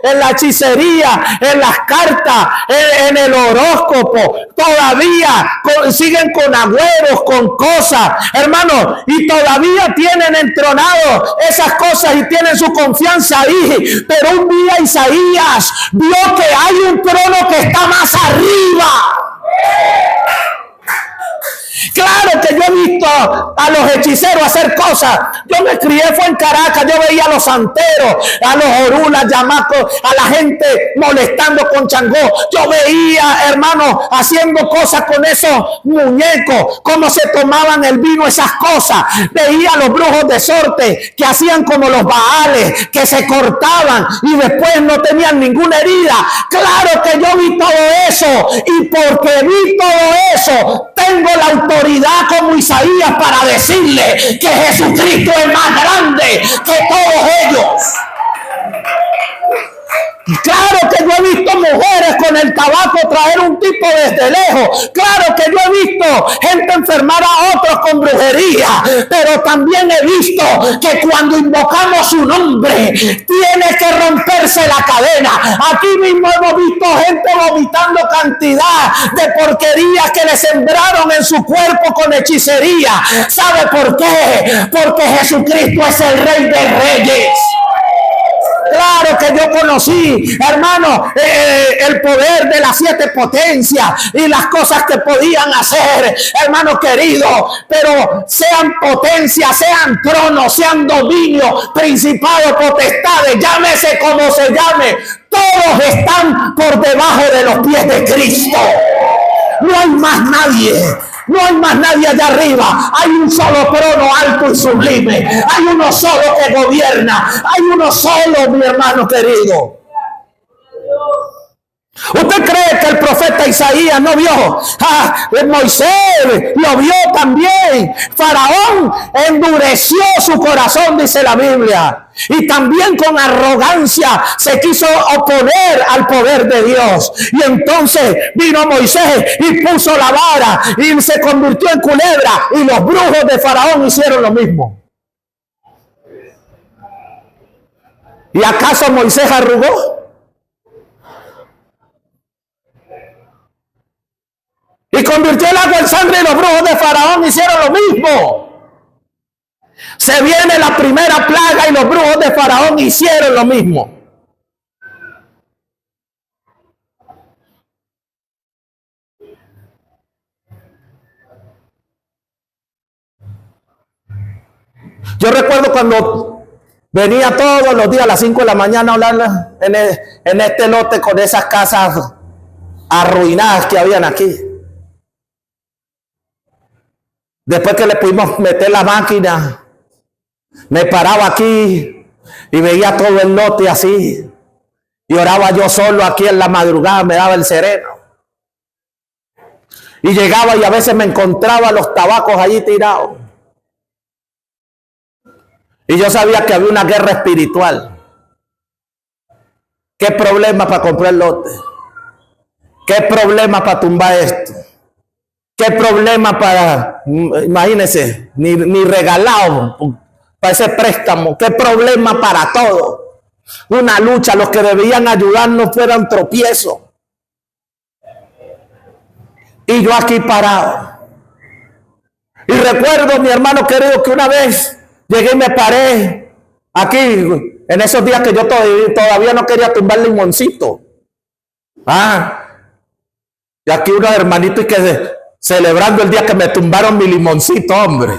en la hechicería, en las cartas, en el horóscopo? Todavía siguen con agüeros, con cosas, hermanos, y todavía tienen entronado esas cosas y tienen su confianza ahí. Pero un día Isaías vio que hay un trono que está más arriba. Claro que yo he visto a los hechiceros hacer cosas. Yo me crié, fue en Caracas, yo veía a los santeros, a los orulas, llamacos, a la gente molestando con changó. Yo veía, hermanos, haciendo cosas con esos muñecos, cómo se tomaban el vino, esas cosas. Veía a los brujos de sorte que hacían como los baales, que se cortaban y después no tenían ninguna herida. Claro que yo vi todo eso, y porque vi todo eso, tengo la autoridad como Isaías para decirle que Jesucristo es más grande que todos ellos. Claro que yo he visto mujeres con el tabaco traer un tipo desde lejos. Claro que yo he visto gente enfermar a otros con brujería. Pero también he visto que cuando invocamos su nombre, tiene que romperse la cadena. Aquí mismo hemos visto gente vomitando cantidad de porquerías que le sembraron en su cuerpo con hechicería. ¿Sabe por qué? Porque Jesucristo es el Rey de Reyes. Claro que yo conocí, hermano, el poder de las 7 potencias y las cosas que podían hacer, hermano querido. Pero sean potencias, sean tronos, sean dominios, principados, potestades, llámese como se llame, todos están por debajo de los pies de Cristo. No hay más nadie. No hay más nadie allá arriba. Hay un solo trono alto y sublime. Hay uno solo que gobierna. Hay uno solo, mi hermano querido. ¿Usted cree que el profeta Isaías no vio? Moisés lo vio también. Faraón endureció su corazón, dice la Biblia. Y también con arrogancia se quiso oponer al poder de Dios. Y entonces vino Moisés y puso la vara y se convirtió en culebra. Y los brujos de Faraón hicieron lo mismo. ¿Y acaso Moisés arrugó? Y convirtió el agua en sangre y los brujos de Faraón hicieron lo mismo. Se viene la primera plaga y los brujos de Faraón hicieron lo mismo. Yo recuerdo cuando venía todos los días a las 5 de la mañana a hablar en este lote con esas casas arruinadas que habían aquí. Después que le pudimos meter la máquina, me paraba aquí y veía todo el lote así. Y oraba yo solo aquí en la madrugada, me daba el sereno. Y llegaba y a veces me encontraba los tabacos allí tirados. Y yo sabía que había una guerra espiritual. ¿Qué problema para comprar lote? ¿Qué problema para tumbar esto? ¿Qué problema para, imagínense, ni regalado para ese préstamo? ¿Qué problema para todo? Una lucha, los que debían ayudarnos fueran tropiezos. Y yo aquí parado. Y recuerdo, mi hermano querido, que una vez llegué y me paré aquí, en esos días que yo todavía no quería tumbar limoncito. Y aquí unos hermanitos que celebrando el día que me tumbaron mi limoncito, hombre.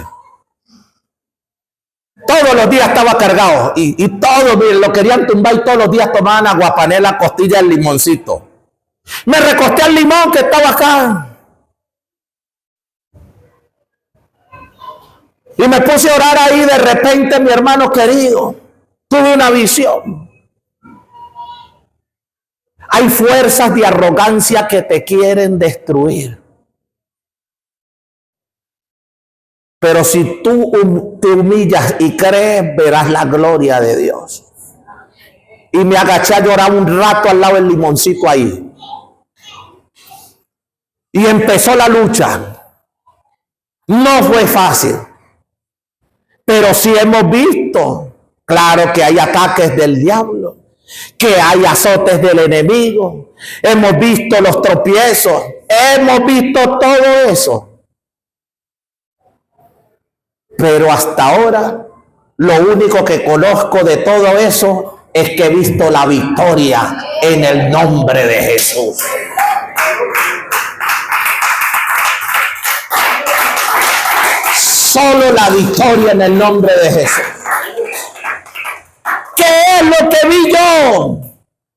Todos los días estaba cargado y todos lo querían tumbar y todos los días tomaban aguapanela, costilla, el limoncito. Me recosté al limón que estaba acá. Y me puse a orar ahí. De repente, mi hermano querido, tuve una visión. Hay fuerzas de arrogancia que te quieren destruir. Pero si tú te humillas y crees, verás la gloria de Dios. Y me agaché a llorar un rato al lado del limoncito ahí. Y empezó la lucha. No fue fácil. Pero sí hemos visto, claro, que hay ataques del diablo, que hay azotes del enemigo. Hemos visto los tropiezos. Hemos visto todo eso. Pero hasta ahora, lo único que conozco de todo eso es que he visto la victoria en el nombre de Jesús. Solo la victoria en el nombre de Jesús. ¿Qué es lo que vi yo?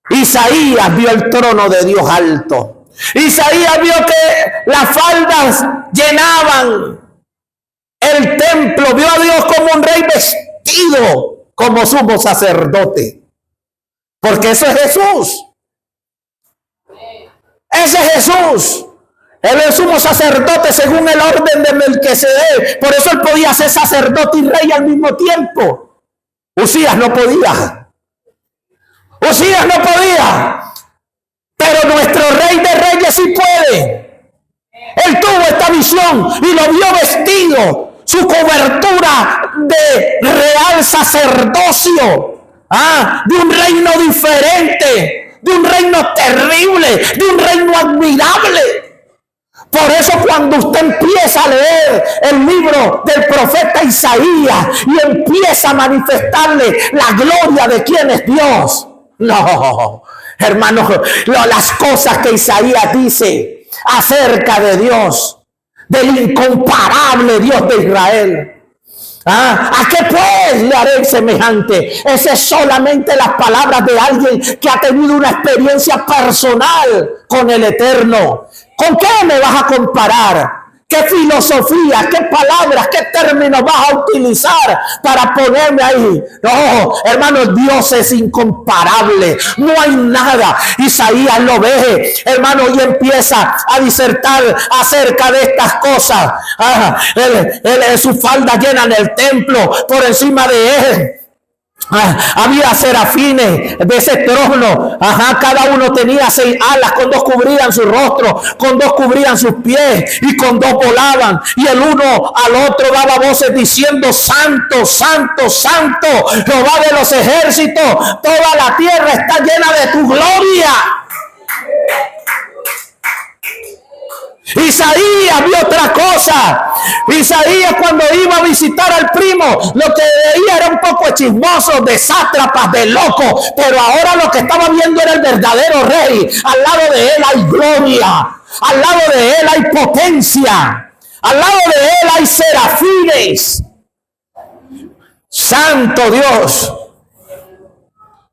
Isaías vio el trono de Dios alto. Isaías vio que las faldas llenaban el templo. Vio a Dios como un rey vestido como sumo sacerdote. Porque eso es Jesús. Ese es Jesús. Él es sumo sacerdote según el orden de Melquisedec. Por eso él podía ser sacerdote y rey al mismo tiempo. Usías no podía. Usías no podía. Pero nuestro rey de reyes sí puede. Él tuvo esta visión y lo vio vestido. Su cobertura de real sacerdocio. De un reino diferente. De un reino terrible. De un reino admirable. Por eso cuando usted empieza a leer el libro del profeta Isaías y empieza a manifestarle la gloria de quién es Dios. No, hermanos, las cosas que Isaías dice acerca de Dios, del incomparable Dios de Israel. ¿A qué pues le haré semejante? Esa es solamente las palabras de alguien que ha tenido una experiencia personal con el Eterno. ¿Con qué me vas a comparar? ¿Qué filosofía, qué palabras, qué términos vas a utilizar para ponerme ahí? No, hermano, Dios es incomparable. No hay nada. Isaías lo ve, hermano, y empieza a disertar acerca de estas cosas. Su falda llena en el templo, por encima de él. Había serafines de ese trono. Cada uno tenía 6 alas, con 2 cubrían su rostro, con 2 cubrían sus pies y con 2 volaban. Y el uno al otro daba voces diciendo: Santo, Santo, Santo, Jehová de los ejércitos, toda la tierra está llena de tu gloria. Isaías vio otra cosa. Isaías, cuando iba a visitar al primo, lo que veía era un poco de chismosos, de sátrapas, de locos. Pero ahora lo que estaba viendo era el verdadero rey. Al lado de él hay gloria, al lado de él hay potencia, al lado de él hay serafines. Santo Dios,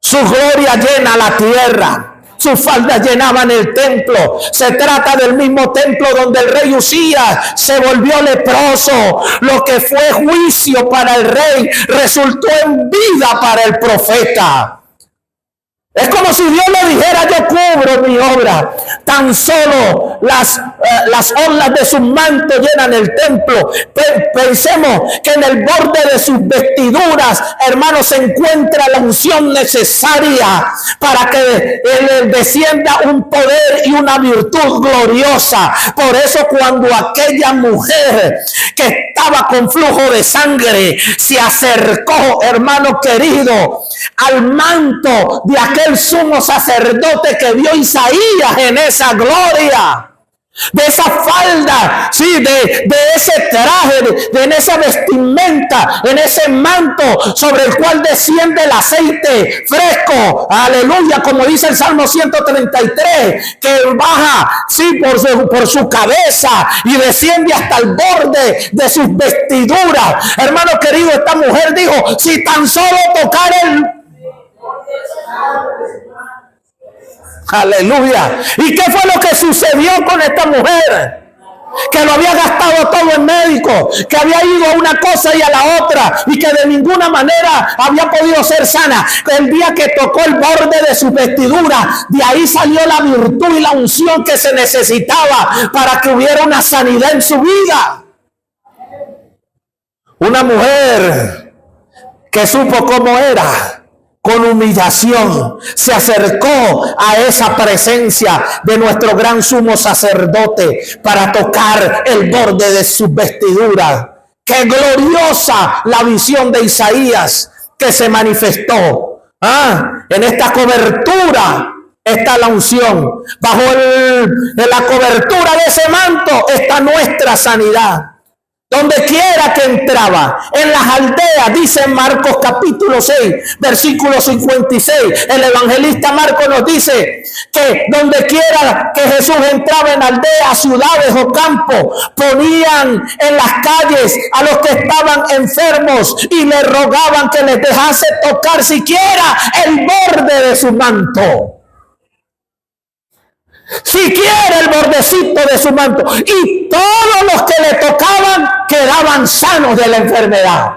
su gloria llena la tierra. Sus faldas llenaban el templo. Se trata del mismo templo donde el rey Usías se volvió leproso. Lo que fue juicio para el rey resultó en vida para el profeta. Es como si Dios le dijera: yo cubro mi obra. Tan solo las orlas de sus mantos llenan el templo. Pensemos que en el borde de sus vestiduras, hermanos, se encuentra la unción necesaria para que descienda un poder y una virtud gloriosa. Por eso cuando aquella mujer que estaba con flujo de sangre se acercó, hermano querido, al manto de aquel sumo sacerdote que vio Isaías en esa gloria, de esa falda, sí, de ese traje, en esa vestimenta, en ese manto sobre el cual desciende el aceite fresco, aleluya, como dice el Salmo 133, que baja, sí, por su cabeza y desciende hasta el borde de sus vestiduras. Hermano querido, esta mujer dijo: si tan solo tocar el... Aleluya. ¿Y qué fue lo que sucedió con esta mujer? Que lo había gastado todo en médico, que había ido a una cosa y a la otra, y que de ninguna manera había podido ser sana. El día que tocó el borde de su vestidura, de ahí salió la virtud y la unción que se necesitaba para que hubiera una sanidad en su vida. Una mujer que supo cómo era. Con humillación se acercó a esa presencia de nuestro gran sumo sacerdote para tocar el borde de sus vestiduras. Qué gloriosa la visión de Isaías que se manifestó. En esta cobertura está la unción. Bajo la cobertura de ese manto está nuestra sanidad. Donde quiera que entraba, en las aldeas, dice Marcos capítulo 6, versículo 56, el evangelista Marcos nos dice que donde quiera que Jesús entraba, en aldeas, ciudades o campos, ponían en las calles a los que estaban enfermos y le rogaban que les dejase tocar siquiera el borde de su manto. Siquiera el bordecito de su manto, y todos los que le tocaban quedaban sanos de la enfermedad.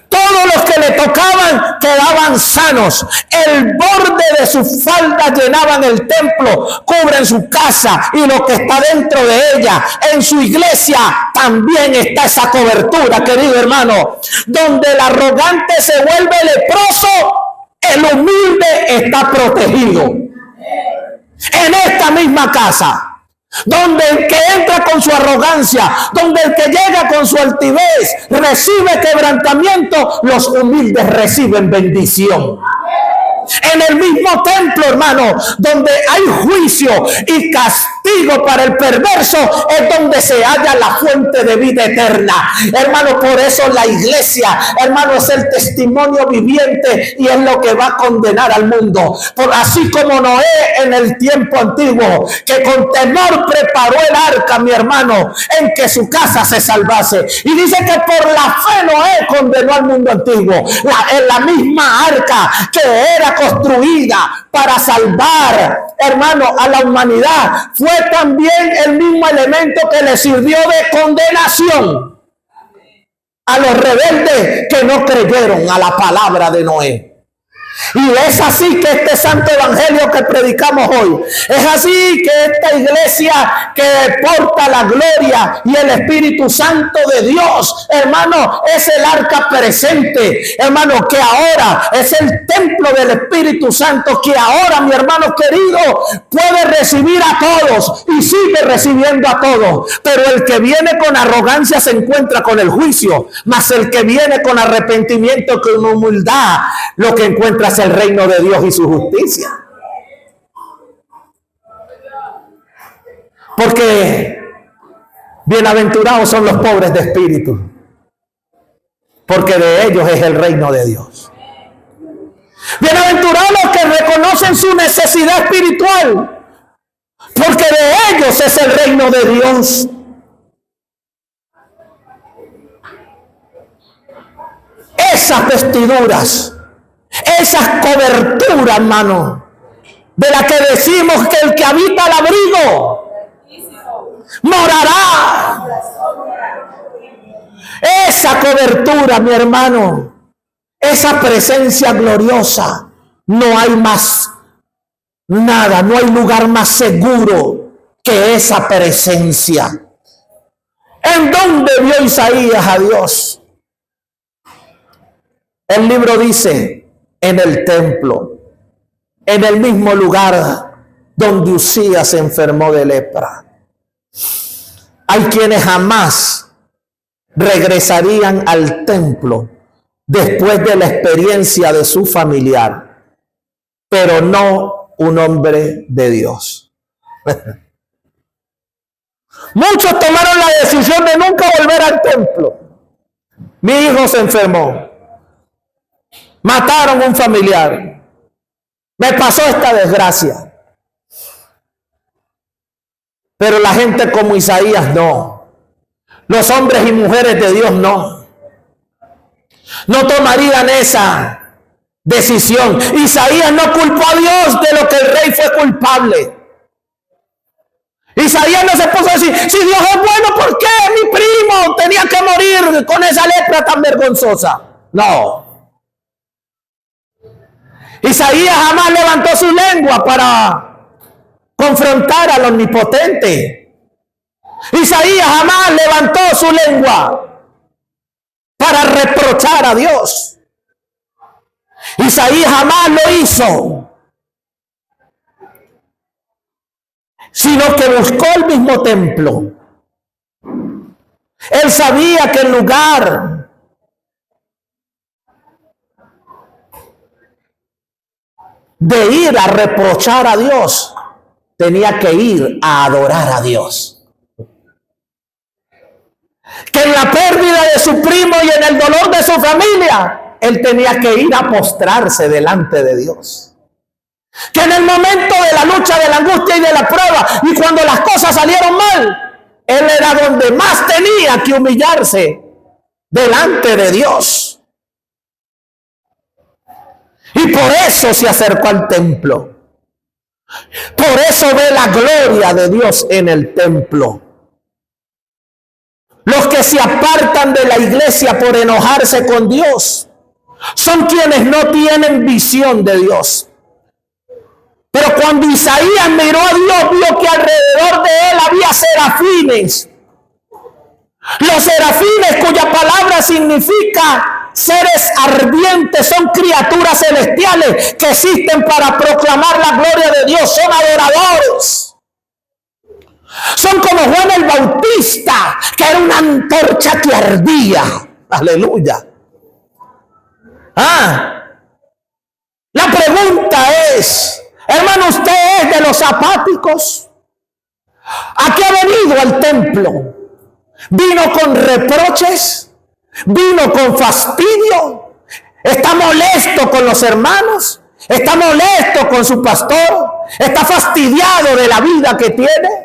Todos los que le tocaban quedaban sanos. El borde de sus faldas llenaban el templo, cubren su casa y lo que está dentro de ella. En su iglesia también está esa cobertura, querido hermano. Donde el arrogante se vuelve leproso, el humilde está protegido. En esta misma casa, donde el que entra con su arrogancia, donde el que llega con su altivez recibe quebrantamiento, los humildes reciben bendición. En el mismo templo, hermano, donde hay juicio y castigo para el perverso, es donde se halla la fuente de vida eterna. Hermano, por eso la iglesia, hermano, es el testimonio viviente y es lo que va a condenar al mundo. Así como Noé en el tiempo antiguo, que con temor preparó el arca, mi hermano, en que su casa se salvase. Y dice que por la fe Noé condenó al mundo antiguo. En la misma arca que era construida para salvar, hermano, a la humanidad, fue también el mismo elemento que le sirvió de condenación a los rebeldes que no creyeron a la palabra de Noé. Y es así que este santo evangelio que predicamos hoy, es así que esta iglesia que porta la gloria y el Espíritu Santo de Dios, hermano, es el arca presente, hermano, que ahora es el templo del Espíritu Santo, que ahora, mi hermano querido, puede recibir a todos y sigue recibiendo a todos. Pero el que viene con arrogancia se encuentra con el juicio, mas el que viene con arrepentimiento, con humildad, lo que encuentra es el reino de Dios y su justicia. Porque bienaventurados son los pobres de espíritu, porque de ellos es el reino de Dios. Bienaventurados los que reconocen su necesidad espiritual, porque de ellos es el reino de Dios. Esas vestiduras, esas coberturas, hermano, de la que decimos que el que habita el abrigo morará. Esa cobertura, mi hermano, esa presencia gloriosa no hay más nada, no hay lugar más seguro que esa presencia. ¿En dónde vio Isaías a Dios? El libro dice, en el templo, en el mismo lugar donde Usías se enfermó de lepra. Hay quienes jamás regresarían al templo después de la experiencia de su familiar, pero no un hombre de Dios. Muchos tomaron la decisión de nunca volver al templo. Mi hijo se enfermó. Mataron a un familiar. Me pasó esta desgracia. Pero la gente como Isaías no. Los hombres y mujeres de Dios no. No tomarían esa decisión. Isaías no culpó a Dios de lo que el rey fue culpable. Isaías no se puso a decir, si Dios es bueno, ¿por qué mi primo tenía que morir con esa lepra tan vergonzosa? No. Isaías jamás levantó su lengua para confrontar al omnipotente. Isaías jamás levantó su lengua para reprochar a Dios. Isaías jamás lo hizo, sino que buscó el mismo templo. Él sabía que en lugar de ir a reprochar a Dios, tenía que ir a adorar a Dios. Que en la pérdida de su primo y en el dolor de su familia, él tenía que ir a postrarse delante de Dios. Que en el momento de la lucha, de la angustia y de la prueba, y cuando las cosas salieron mal, él era donde más tenía que humillarse delante de Dios. Y por eso se acercó al templo. Por eso ve la gloria de Dios en el templo. Los que se apartan de la iglesia por enojarse con Dios son quienes no tienen visión de Dios. Pero cuando Isaías miró a Dios, vio que alrededor de él había serafines. Los serafines, cuya palabra significa seres ardientes, son criaturas celestiales que existen para proclamar la gloria de Dios, son adoradores. Son como Juan el Bautista, que era una antorcha que ardía. Aleluya. La pregunta es, hermano, ¿usted es de los apáticos? ¿A qué ha venido al templo? ¿Vino con reproches? ¿Vino con fastidio? ¿Está molesto con los hermanos? ¿Está molesto con su pastor? ¿Está fastidiado de la vida que tiene?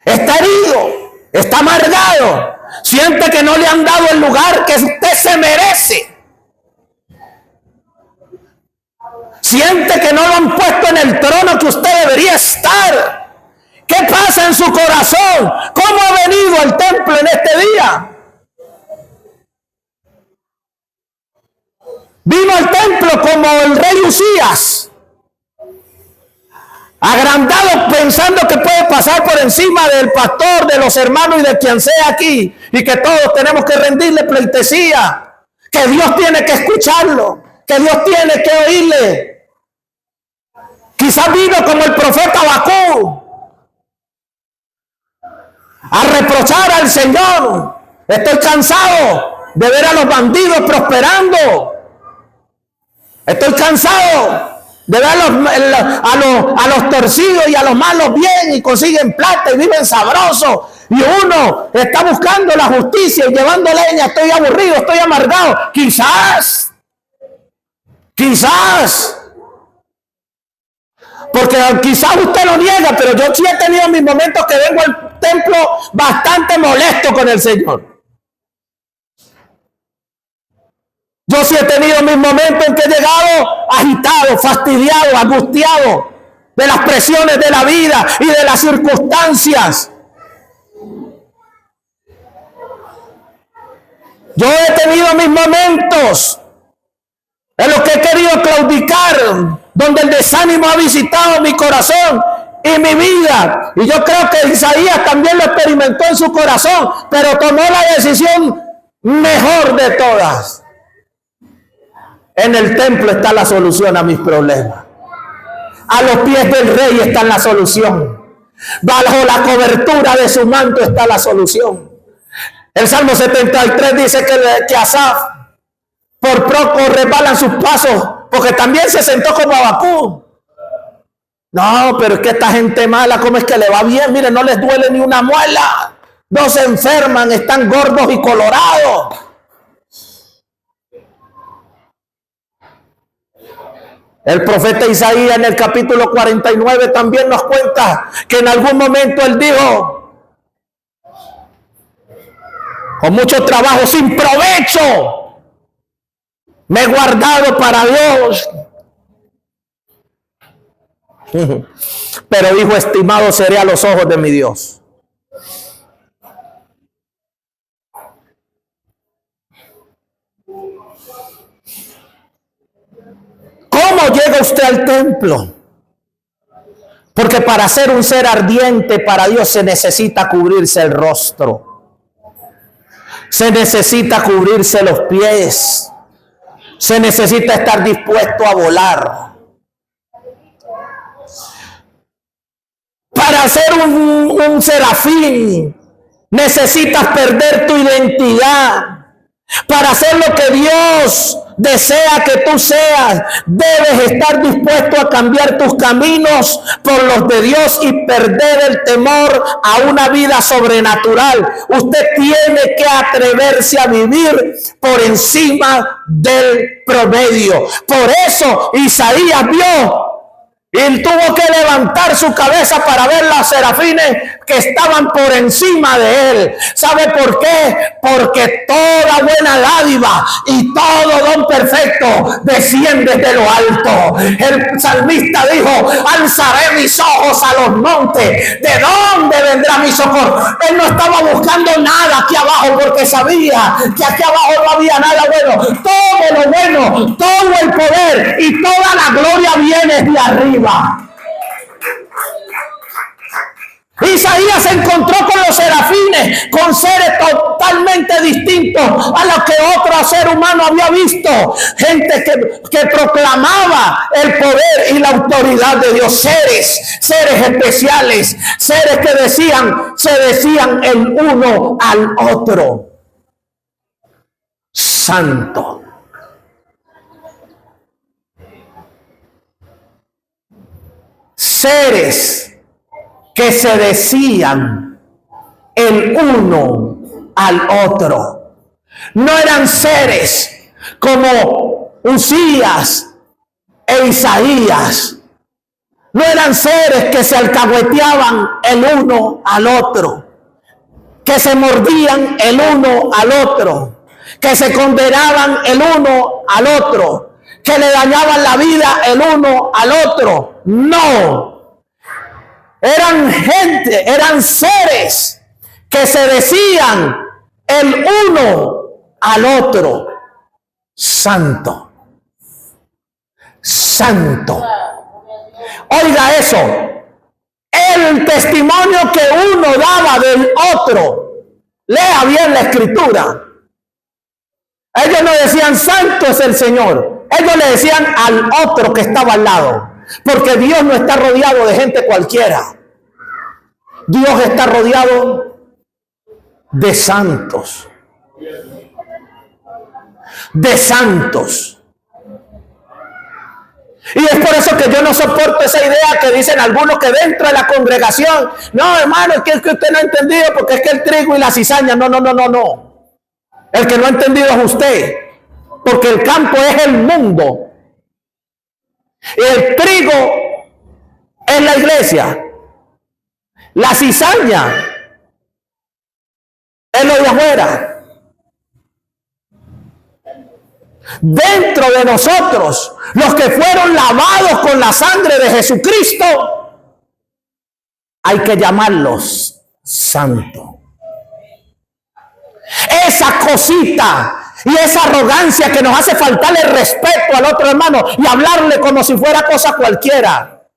¿Está herido? ¿Está amargado? ¿Siente que no le han dado el lugar que usted se merece? ¿Siente que no lo han puesto en el trono que usted debería estar? ¿Qué pasa en su corazón? ¿Cómo ha venido al templo en este día? Vino al templo como el rey Usías, agrandado, pensando que puede pasar por encima del pastor, de los hermanos y de quien sea aquí, y que todos tenemos que rendirle pleitesía, que Dios tiene que escucharlo, que Dios tiene que oírle. Quizás vino como el profeta Habacuc a reprochar al Señor. Estoy cansado de ver a los bandidos prosperando. Estoy cansado de ver a los torcidos y a los malos bien y consiguen plata y viven sabrosos. Y uno está buscando la justicia y llevando leña. Estoy aburrido, estoy amargado. Quizás. Porque quizás usted lo niega, pero yo sí he tenido mis momentos que vengo al templo bastante molesto con el Señor. Yo sí he tenido mis momentos en que he llegado agitado, fastidiado, angustiado de las presiones de la vida y de las circunstancias. Yo he tenido mis momentos en los que he querido claudicar, donde el desánimo ha visitado mi corazón y mi vida. Y yo creo que Isaías también lo experimentó en su corazón, pero tomó la decisión mejor de todas. En el templo está la solución a mis problemas. A los pies del rey está la solución. Bajo la cobertura de su manto está la solución. El Salmo 73 dice que Asaf por poco resbalan sus pasos, porque también se sentó como Abacú. No, pero es que esta gente mala, ¿cómo es que le va bien? Miren, no les duele ni una muela. No se enferman, están gordos y colorados. El profeta Isaías en el capítulo 49 también nos cuenta que en algún momento él dijo, con mucho trabajo, sin provecho, me he guardado para Dios. Pero dijo, estimado seré a los ojos de mi Dios. ¿Cómo llega usted al templo? Porque para ser un ser ardiente para Dios se necesita cubrirse el rostro. Se necesita cubrirse los pies. Se necesita estar dispuesto a volar. Para ser un serafín necesitas perder tu identidad. Para hacer lo que Dios desea que tú seas, debes estar dispuesto a cambiar tus caminos por los de Dios y perder el temor a una vida sobrenatural. Usted tiene que atreverse a vivir por encima del promedio. Por eso Isaías vio y tuvo que levantar su cabeza para ver los serafines que estaban por encima de él. ¿Sabe por qué? Porque toda buena dádiva y todo don perfecto desciende de lo alto. El salmista dijo, alzaré mis ojos a los montes. ¿De dónde vendrá mi socorro? Él no estaba buscando nada aquí abajo porque sabía que aquí abajo no había nada bueno. Todo lo bueno, todo el poder y toda la gloria viene de arriba. Isaías se encontró con los serafines, con seres totalmente distintos a los que otro ser humano había visto. Gente que proclamaba el poder y la autoridad de Dios. Seres especiales, seres que se decían el uno al otro: santo. Seres que se decían el uno al otro. No eran seres como Usías e Isaías. No eran seres que se alcahueteaban el uno al otro, que se mordían el uno al otro, que se condenaban el uno al otro, que le dañaban la vida el uno al otro. No, eran gente, eran seres que se decían el uno al otro: santo, santo. Oiga eso, el testimonio que uno daba del otro. Lea bien la escritura. Ellos no decían santo es el Señor, ellos le decían al otro que estaba al lado, porque Dios no está rodeado de gente cualquiera. Dios está rodeado de santos, de santos. Y es por eso que yo no soporto esa idea que dicen algunos que dentro de la congregación, no, hermano, es que usted no ha entendido, porque es que el trigo y la cizaña, no. El que no ha entendido es usted, porque el campo es el mundo. Y el trigo es la iglesia. La cizaña es lo de afuera. Dentro de nosotros, los que fueron lavados con la sangre de Jesucristo, hay que llamarlos santos. Esa cosita y esa arrogancia que nos hace faltarle respeto al otro hermano y hablarle como si fuera cosa cualquiera.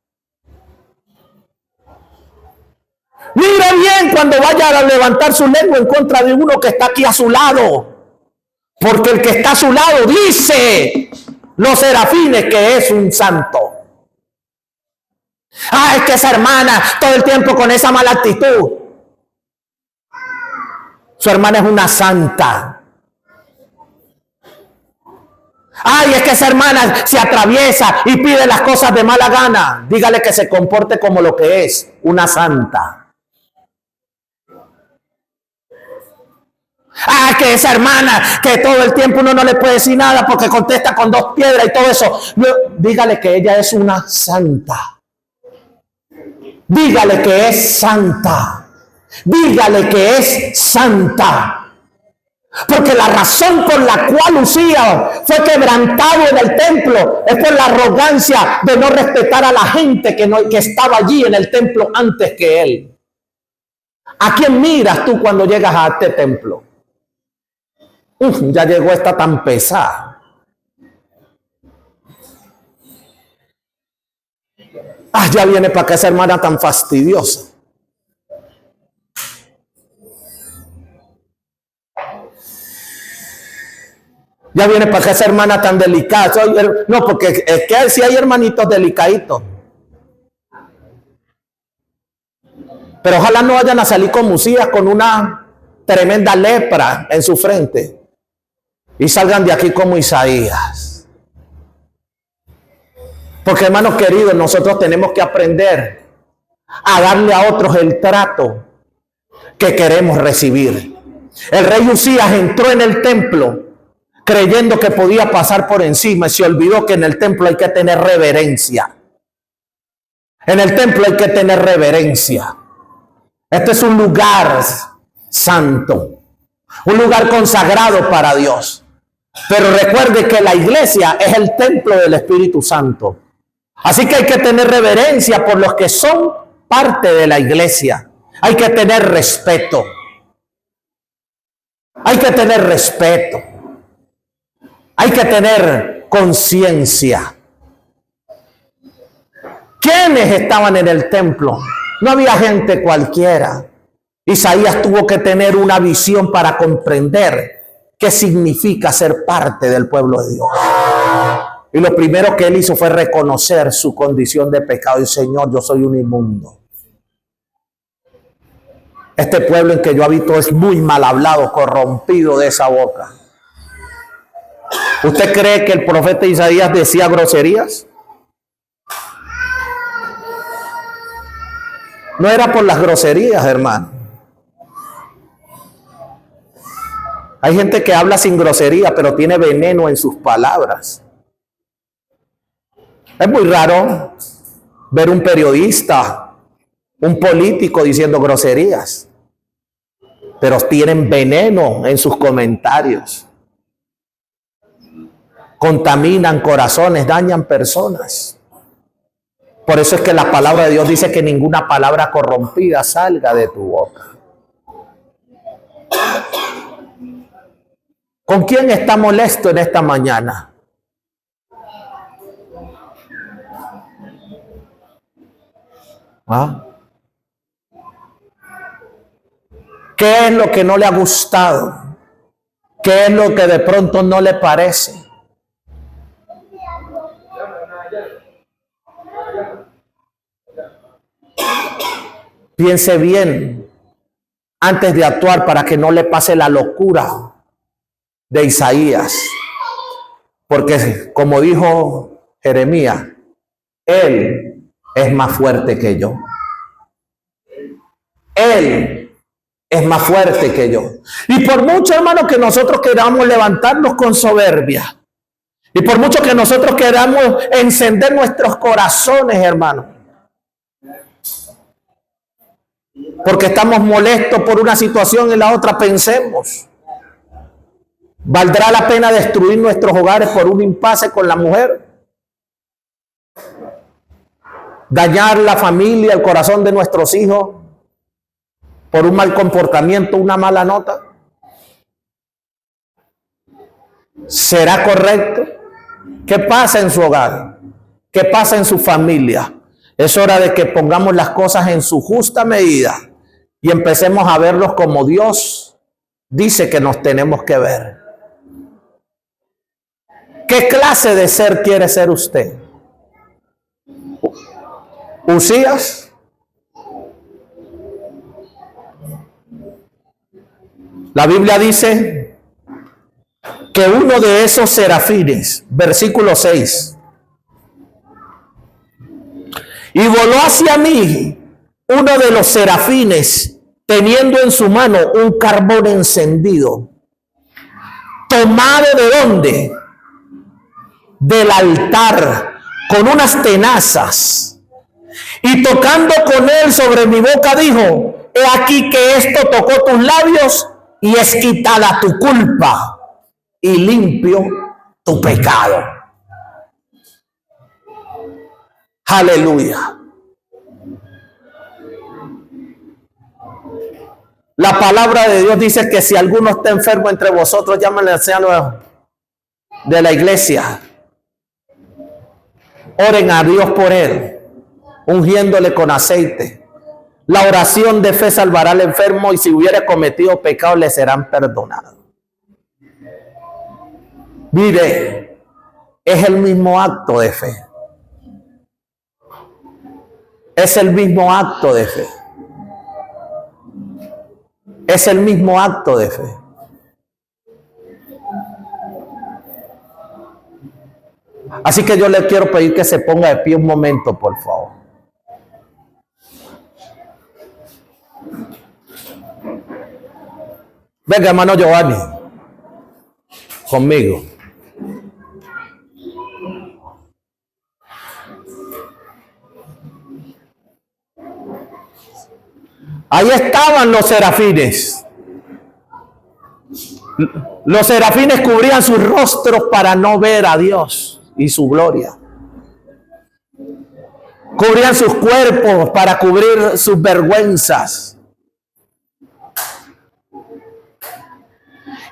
Mire bien cuando vaya a levantar su lengua en contra de uno que está aquí a su lado. Porque el que está a su lado dice los serafines que es un santo. Ah, es que esa hermana todo el tiempo con esa mala actitud. Su hermana es una santa. Ay, es que esa hermana se atraviesa y pide las cosas de mala gana. Dígale que se comporte como lo que es, una santa. Ah, que esa hermana que todo el tiempo uno no le puede decir nada porque contesta con 2 piedras y todo eso. Dígale que ella es una santa. Dígale que es santa. Dígale que es santa. Porque la razón por la cual Usías fue quebrantado en el templo es por la arrogancia de no respetar a la gente que estaba allí en el templo antes que él. ¿A quién miras tú cuando llegas a este templo? Ya llegó esta tan pesada. Ya viene para acá esa hermana tan fastidiosa. Ya viene para acá esa hermana tan delicada. No, porque es que si hay hermanitos delicaditos. Pero ojalá no vayan a salir con Usías con una tremenda lepra en su frente. Y salgan de aquí como Isaías. Porque hermanos queridos, nosotros tenemos que aprender a darle a otros el trato que queremos recibir. El rey Usías entró en el templo creyendo que podía pasar por encima y se olvidó que en el templo hay que tener reverencia. En el templo hay que tener reverencia. Este es un lugar santo, un lugar consagrado para Dios. Pero recuerde que la iglesia es el templo del Espíritu Santo. Así que hay que tener reverencia por los que son parte de la iglesia. Hay que tener respeto. Hay que tener respeto. Hay que tener conciencia. ¿Quiénes estaban en el templo? No había gente cualquiera. Isaías tuvo que tener una visión para comprender qué significa ser parte del pueblo de Dios. Y lo primero que él hizo fue reconocer su condición de pecado. Y Señor, yo soy un inmundo. Este pueblo en que yo habito es muy mal hablado, corrompido de esa boca. ¿Usted cree que el profeta Isaías decía groserías? No era por las groserías, hermano. Hay gente que habla sin grosería, pero tiene veneno en sus palabras. Es muy raro ver un periodista, un político diciendo groserías, pero tienen veneno en sus comentarios. Contaminan corazones, dañan personas. Por eso es que la palabra de Dios dice que ninguna palabra corrompida salga de tu boca. ¿Con quién está molesto en esta mañana? ¿Qué es lo que no le ha gustado? ¿Qué es lo que de pronto no le parece? Piense bien antes de actuar para que no le pase la locura de Isaías. Porque como dijo Jeremías, él es más fuerte que yo. Él es más fuerte que yo. Y por mucho, hermano, que nosotros queramos levantarnos con soberbia, y por mucho que nosotros queramos encender nuestros corazones, hermano, porque estamos molestos por una situación y la otra, pensemos, ¿valdrá la pena destruir nuestros hogares por un impasse con la mujer? ¿Dañar la familia, el corazón de nuestros hijos por un mal comportamiento, una mala nota? ¿Será correcto? ¿Qué pasa en su hogar? ¿Qué pasa en su familia? Es hora de que pongamos las cosas en su justa medida y empecemos a verlos como Dios dice que nos tenemos que ver. ¿Qué clase de ser quiere ser usted? ¿Usías? La Biblia dice que uno de esos serafines, versículo 6, y voló hacia mí uno de los serafines, teniendo en su mano un carbón encendido, tomado ¿de dónde? Del altar, con unas tenazas, y tocando con él sobre mi boca dijo: he aquí que esto tocó tus labios y es quitada tu culpa y limpio tu pecado. Aleluya. La palabra de Dios dice que si alguno está enfermo entre vosotros, llámenle al anciano de la iglesia. Oren a Dios por él, ungiéndole con aceite. La oración de fe salvará al enfermo y si hubiera cometido pecado le serán perdonados. Mire, es el mismo acto de fe. Es el mismo acto de fe. Es el mismo acto de fe. Así que yo le quiero pedir que se ponga de pie un momento, por favor. Venga, hermano Giovanni, conmigo. Ahí estaban los serafines. Los serafines cubrían sus rostros para no ver a Dios y su gloria. Cubrían sus cuerpos para cubrir sus vergüenzas.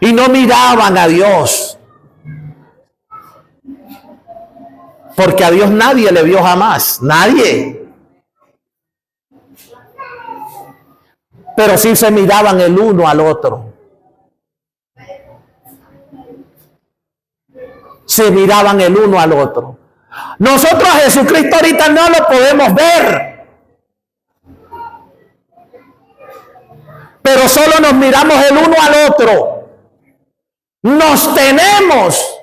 Y no miraban a Dios. Porque a Dios nadie le vio jamás. Nadie. Pero sí se miraban el uno al otro. Se miraban el uno al otro. Nosotros a Jesucristo ahorita no lo podemos ver. Pero solo nos miramos el uno al otro. Nos tenemos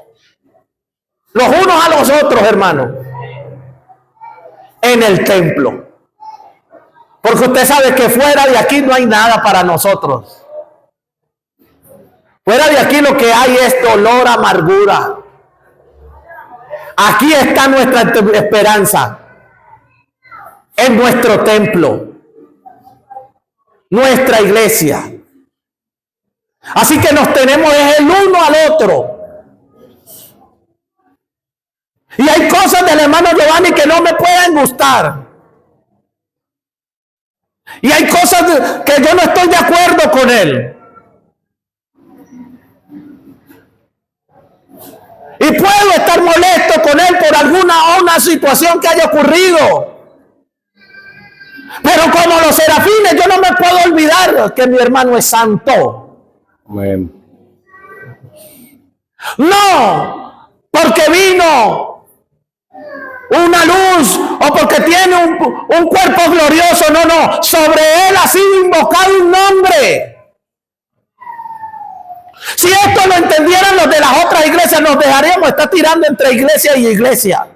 los unos a los otros, hermanos, en el templo. Porque usted sabe que fuera de aquí no hay nada para nosotros. Fuera de aquí lo que hay es dolor, amargura. Aquí está nuestra esperanza. En nuestro templo. Nuestra iglesia. Así que nos tenemos el uno al otro. Y hay cosas del hermano Giovanni que no me pueden gustar. Y hay cosas que yo no estoy de acuerdo con él. Y puedo estar molesto con él por alguna situación que haya ocurrido. Pero como los serafines, yo no me puedo olvidar que mi hermano es santo. Amén. No, porque vino una luz o porque tiene un cuerpo glorioso. No, no. Sobre él ha sido invocado un nombre. Si esto lo entendieran los de las otras iglesias, nos dejaríamos estar tirando entre iglesia y iglesia.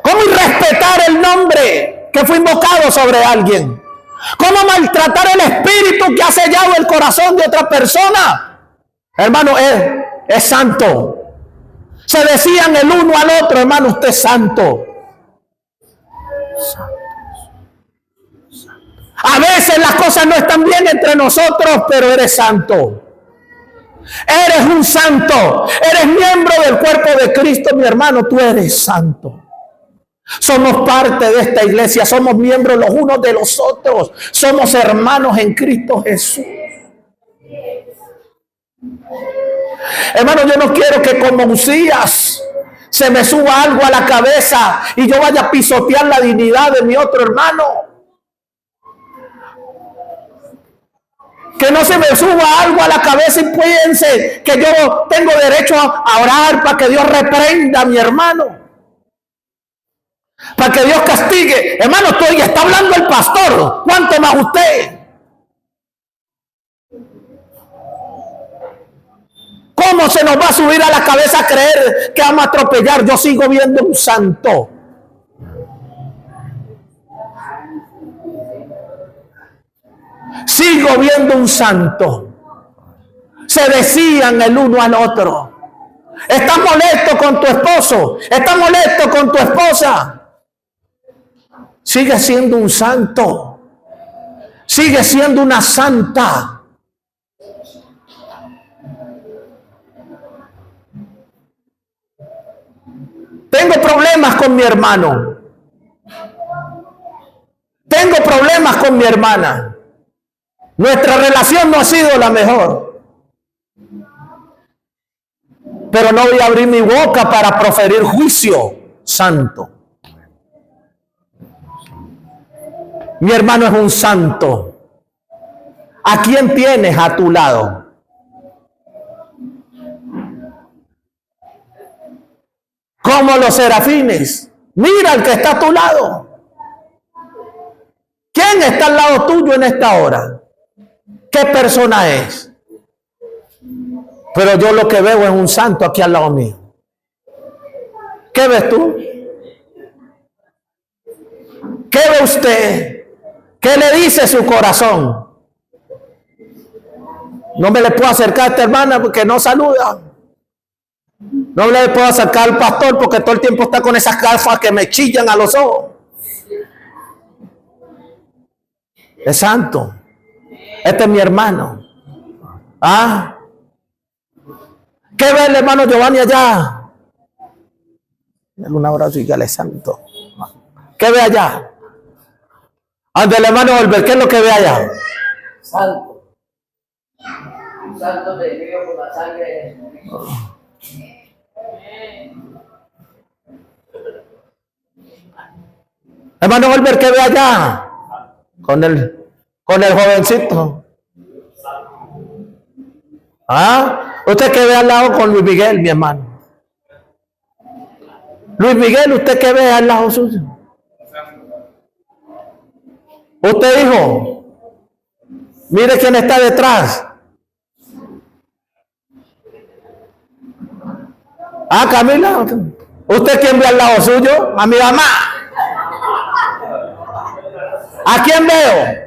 ¿Cómo irrespetar el nombre que fue invocado sobre alguien? ¿Cómo maltratar el espíritu que ha sellado el corazón de otra persona? Hermano, es santo. Se decían el uno al otro: hermano, usted es santo. A veces las cosas no están bien entre nosotros, pero eres santo. Eres un santo. Eres miembro del cuerpo de Cristo, mi hermano. Tú eres santo. Somos parte de esta iglesia, somos miembros los unos de los otros, somos hermanos en Cristo Jesús. Hermano, yo no quiero que como Usías se me suba algo a la cabeza y yo vaya a pisotear la dignidad de mi otro hermano. Que no se me suba algo a la cabeza y piense que yo tengo derecho a orar para que Dios reprenda a mi hermano, para que Dios castigue. Hermano, está hablando el pastor, ¿cuánto más usted? ¿Cómo se nos va a subir a la cabeza a creer que vamos a atropellar? Yo sigo viendo un santo. Sigo viendo un santo. Se decían el uno al otro: ¿estás molesto con tu esposo? ¿Estás molesto con tu esposa? Sigue siendo un santo. Sigue siendo una santa. Tengo problemas con mi hermano. Tengo problemas con mi hermana. Nuestra relación no ha sido la mejor. Pero no voy a abrir mi boca para proferir juicio santo. Mi hermano es un santo. ¿A quién tienes a tu lado? Como los serafines. Mira al que está a tu lado. ¿Quién está al lado tuyo en esta hora? ¿Qué persona es? Pero yo lo que veo es un santo aquí al lado mío. ¿Qué ves tú? ¿Qué ve usted? ¿Qué le dice su corazón? No me le puedo acercar a esta hermana porque no saluda. No le puedo acercar al pastor porque todo el tiempo está con esas gafas que me chillan a los ojos. Es santo. Este es mi hermano. ¿Ah? ¿Qué ve el hermano Giovanni allá? Dale un abrazo y dígale santo. ¿Qué ve allá? Ante el hermano Olver, ¿qué es lo que ve allá? Santo. Un santo tenido por la sangre de Jesucristo. Hermano Olver, ¿qué ve allá? Con el jovencito. ¿Ah? Usted que ve al lado con Luis Miguel, mi hermano. Luis Miguel, ¿usted qué ve al lado suyo? Usted, hijo, mire quién está detrás. Ah, Camila, ¿usted quién ve al lado suyo? A mi mamá. ¿A quién veo?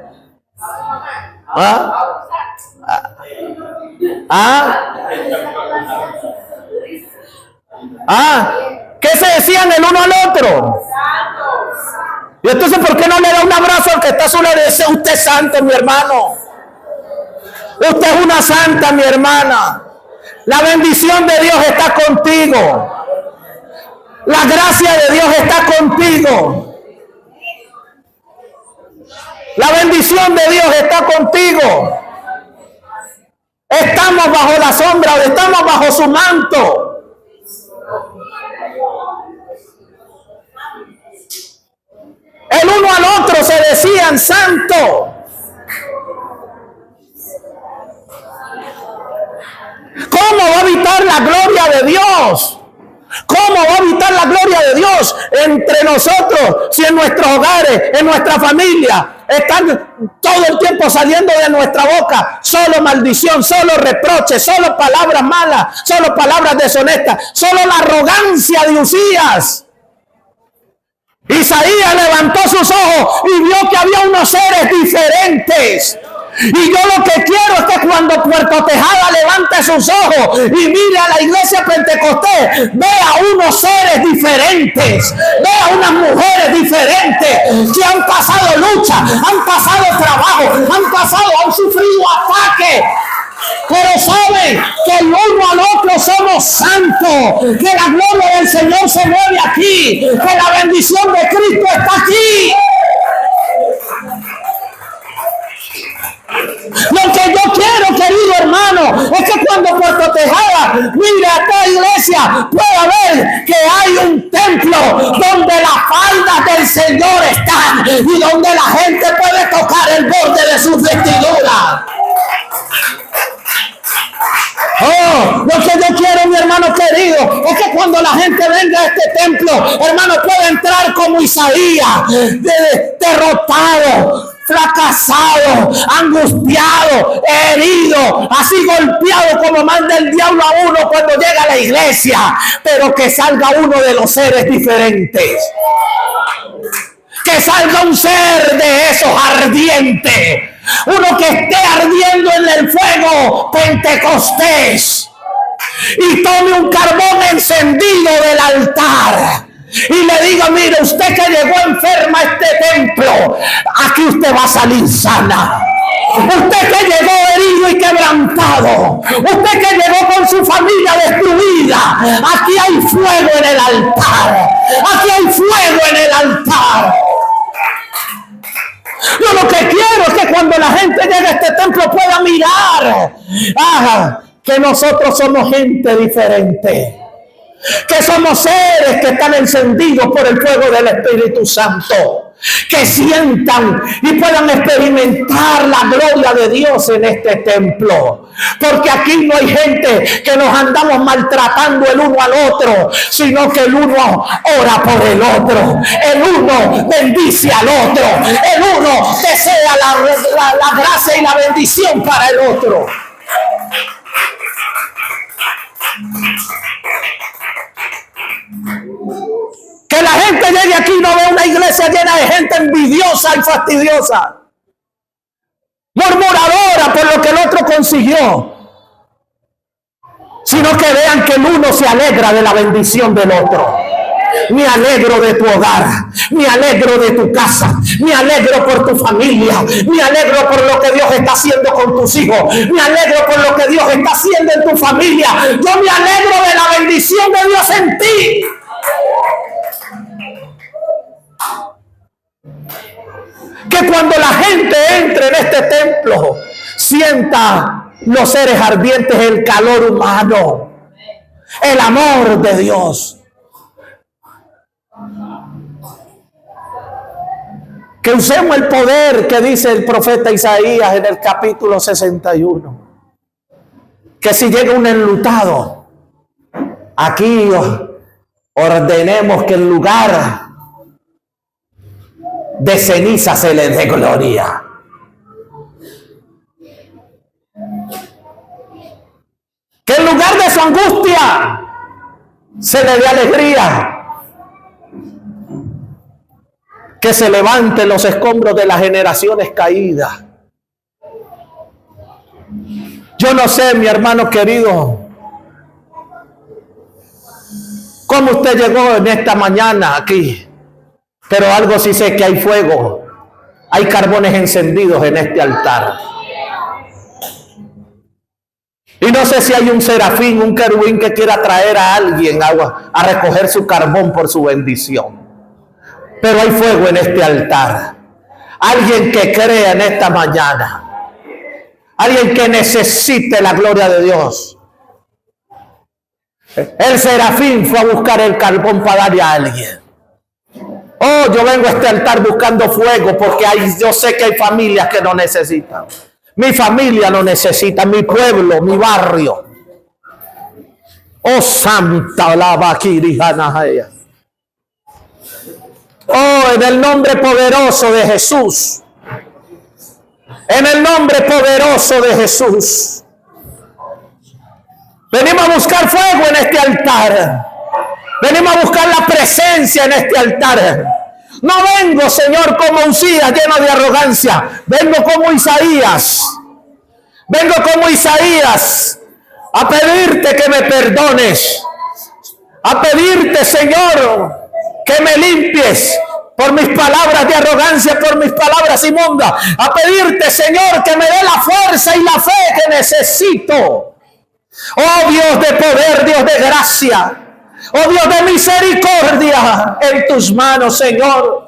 ¿Ah? ¿Qué se decían el uno al otro? Y entonces, ¿por qué no le da un abrazo al que está a su lado y dice: usted es santo, mi hermano? Usted es una santa, mi hermana. La bendición de Dios está contigo. La gracia de Dios está contigo. La bendición de Dios está contigo. Estamos bajo la sombra, estamos bajo su manto. El uno al otro se decían santo. ¿Cómo va a habitar la gloria de Dios? ¿Cómo va a habitar la gloria de Dios entre nosotros si en nuestros hogares, en nuestra familia, están todo el tiempo saliendo de nuestra boca solo maldición, solo reproches, solo palabras malas, solo palabras deshonestas, solo la arrogancia de Usías? Isaías levantó sus ojos y vio que había unos seres diferentes. Y yo lo que quiero es que cuando Puerto Tejada levante sus ojos y mire a la iglesia Pentecostés, vea unos seres diferentes, vea unas mujeres diferentes que han pasado lucha, han pasado trabajo, han sufrido ataques, pero saben que el uno al otro se somos santos, que la gloria del Señor se mueve aquí, que la bendición de Cristo está aquí. Lo que yo quiero, querido hermano, es que cuando Puerto Tejada mire a esta iglesia, pueda ver que hay un templo donde las faldas del Señor están y donde la gente puede tocar el borde de sus vestiduras. Oh, lo que yo quiero, mi hermano querido, es que cuando la gente venga a este templo, hermano, pueda entrar como Isaías, derrotado, fracasado, angustiado, herido, así golpeado como manda el diablo a uno cuando llega a la iglesia, pero que salga uno de los seres diferentes. Que salga un ser de esos ardientes, uno que esté ardiendo en el fuego pentecostés y tome un carbón encendido del altar y le diga: mire, usted que llegó enferma a este templo, aquí usted va a salir sana. Usted que llegó herido y quebrantado, usted que llegó con su familia destruida, aquí hay fuego en el altar, aquí hay fuego en el altar. Yo lo que quiero es que cuando la gente llegue a este templo pueda mirar que nosotros somos gente diferente, que somos seres que están encendidos por el fuego del Espíritu Santo, que sientan y puedan experimentar la gloria de Dios en este templo, porque aquí no hay gente que nos andamos maltratando el uno al otro, sino que el uno ora por el otro, el uno bendice al otro, el uno desea la gracia y la bendición para el otro. Que la gente llegue aquí y no ve una iglesia llena de gente envidiosa y fastidiosa, murmuradora por lo que el otro consiguió, sino que vean que el uno se alegra de la bendición del otro. Me alegro de tu hogar, me alegro de tu casa, me alegro por tu familia, me alegro por lo que Dios está haciendo con tus hijos, me alegro por lo que Dios está haciendo en tu familia. Yo me alegro de la bendición de Dios en ti. Que cuando la gente entre en este templo, sienta los seres ardientes, el calor humano, el amor de Dios. Que usemos el poder que dice el profeta Isaías en el capítulo 61. Que si llega un enlutado, aquí ordenemos que en lugar de ceniza se le dé gloria. Que en lugar de su angustia se le dé alegría. Que se levanten los escombros de las generaciones caídas. Yo no sé, mi hermano querido, cómo usted llegó en esta mañana aquí, pero algo sí sé, que hay fuego, hay carbones encendidos en este altar. Y no sé si hay un serafín, un querubín que quiera traer a alguien a recoger su carbón por su bendición. Pero hay fuego en este altar. Alguien que crea en esta mañana. Alguien que necesite la gloria de Dios. El serafín fue a buscar el carbón para darle a alguien. Oh, yo vengo a este altar buscando fuego porque yo sé que hay familias que no necesitan. Mi familia lo necesita, mi pueblo, mi barrio. Oh, Santa Lava Kirijana. Oh, en el nombre poderoso de Jesús. En el nombre poderoso de Jesús. Venimos a buscar fuego en este altar. Venimos a buscar la presencia en este altar. No vengo, Señor, como Usías, lleno de arrogancia. Vengo como Isaías. Vengo como Isaías a pedirte que me perdones. A pedirte, Señor, que me limpies por mis palabras de arrogancia, por mis palabras inmundas. A pedirte, Señor, que me dé la fuerza y la fe que necesito Oh Dios de poder, Dios de gracia, oh Dios de misericordia, en tus manos, Señor.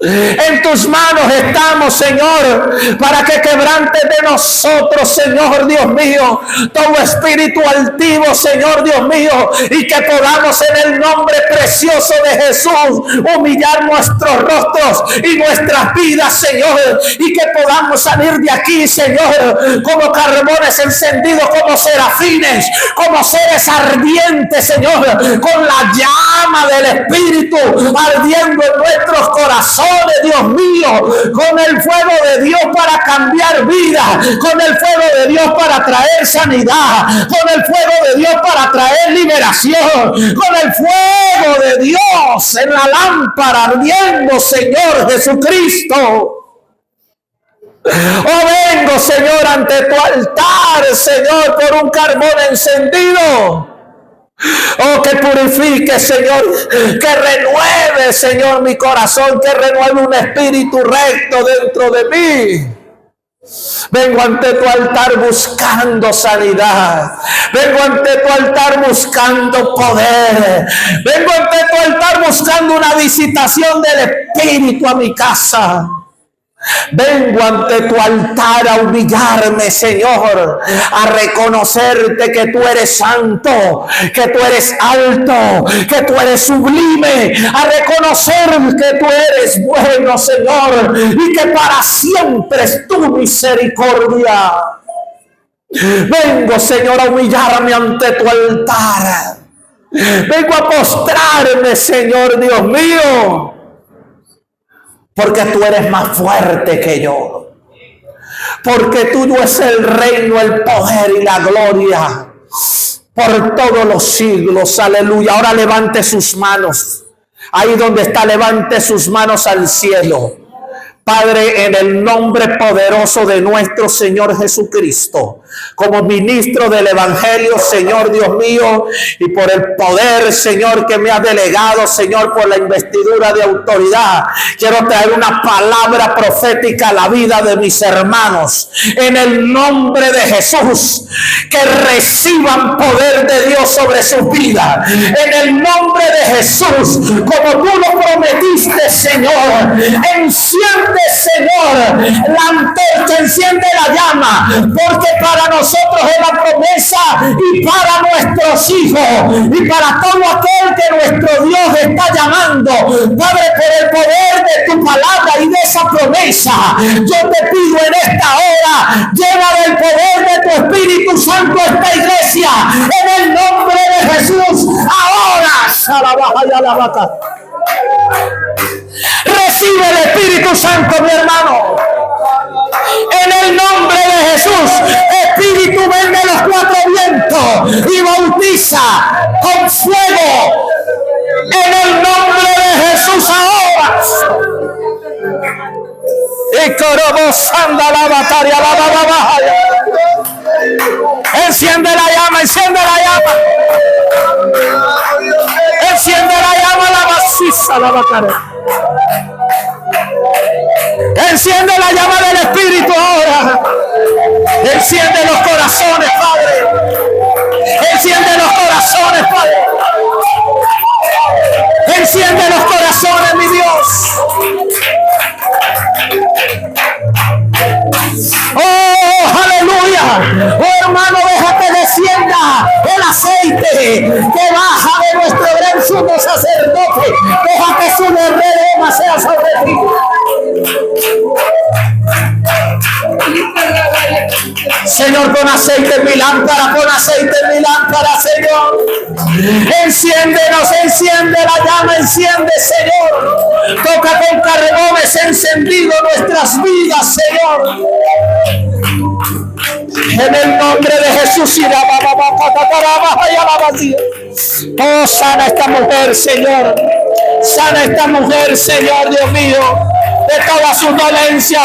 En tus manos estamos, Señor, para que quebrantes de nosotros, Señor Dios mío, todo espíritu altivo, Señor Dios mío, y que podamos en el nombre precioso de Jesús humillar nuestros rostros y nuestras vidas, Señor, y que podamos salir de aquí, Señor, como carbones encendidos, como serafines, como seres ardientes, Señor, con la llama del Espíritu ardiendo en nuestros corazones, Dios mío, con el fuego de Dios para cambiar vida, con el fuego de Dios para traer sanidad, con el fuego de Dios para traer liberación, con el fuego de Dios en la lámpara ardiendo, Señor Jesucristo. Oh, vengo, Señor, ante tu altar, Señor, por un carbón encendido. Oh, que purifique, Señor, que renueve, Señor, mi corazón, que renueve un espíritu recto dentro de mí. Vengo ante tu altar buscando sanidad. Vengo ante tu altar buscando poder. Vengo ante tu altar buscando una visitación del Espíritu a mi casa. Vengo ante tu altar a humillarme, Señor, a reconocerte que tú eres santo, que tú eres alto, que tú eres sublime, a reconocer que tú eres bueno, Señor, y que para siempre es tu misericordia. Vengo, Señor, a humillarme ante tu altar. Vengo a postrarme, Señor Dios mío, porque tú eres más fuerte que yo. Porque tuyo es el reino, el poder y la gloria por todos los siglos. Aleluya. Ahora levante sus manos. Ahí donde está, levante sus manos al cielo. Padre, en el nombre poderoso de nuestro Señor Jesucristo, como ministro del Evangelio, Señor Dios mío, y por el poder, Señor, que me ha delegado, Señor, por la investidura de autoridad, quiero traer una palabra profética a la vida de mis hermanos, en el nombre de Jesús, que reciban poder de Dios sobre su vida, en el nombre de Jesús, como tú lo prometiste, Señor. Enciende, Señor, la antorcha, enciende la llama, porque para nosotros es la promesa, y para nuestros hijos, y para todo aquel que nuestro Dios está llamando. Padre, por el poder de tu palabra y de esa promesa, yo te pido en esta hora, llena del poder de tu Espíritu Santo esta iglesia, en el nombre de Jesús. Ahora, shalabaja y alabaca. Recibe el Espíritu Santo, mi hermano. En el nombre de Jesús, Espíritu, ven de los cuatro vientos y bautiza con fuego. En el nombre de Jesús ahora. Y corobosanda la batalla, la baja. Enciende la llama, enciende la llama. Enciende la llama, la maciza, la batalla. Enciende la llama del Espíritu ahora. Enciende los corazones, Padre. Enciende los corazones, Padre. Enciende los corazones, mi Dios. Oh, aleluya. Oh, hermano, deja que descienda el aceite que baja de nuestro gran sumo sacerdote. Deja que su redoma sea sobre ti. Señor, pon aceite en mi lámpara, pon aceite en mi lámpara, Señor. Enciéndenos, enciende la llama, enciende, Señor. Toca con carbones encendidos nuestras vidas, Señor. En el nombre de Jesús. Oh, sana esta mujer, Señor. Sana esta mujer, Señor, Dios mío, de todas sus dolencias.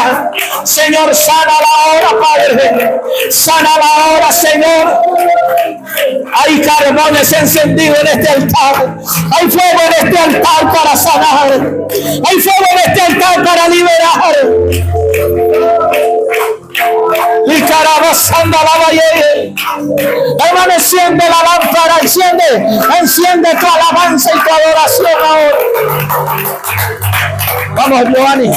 Señor, sana la hora, Padre. Sana la hora, Señor. Hay carbones encendidos en este altar. Hay fuego en este altar para sanar. Hay fuego en este altar para liberar. Y carabos pasando la valle. Hermano, enciende la lámpara, enciende tu alabanza y tu adoración ahora. Vamos, Giovanni.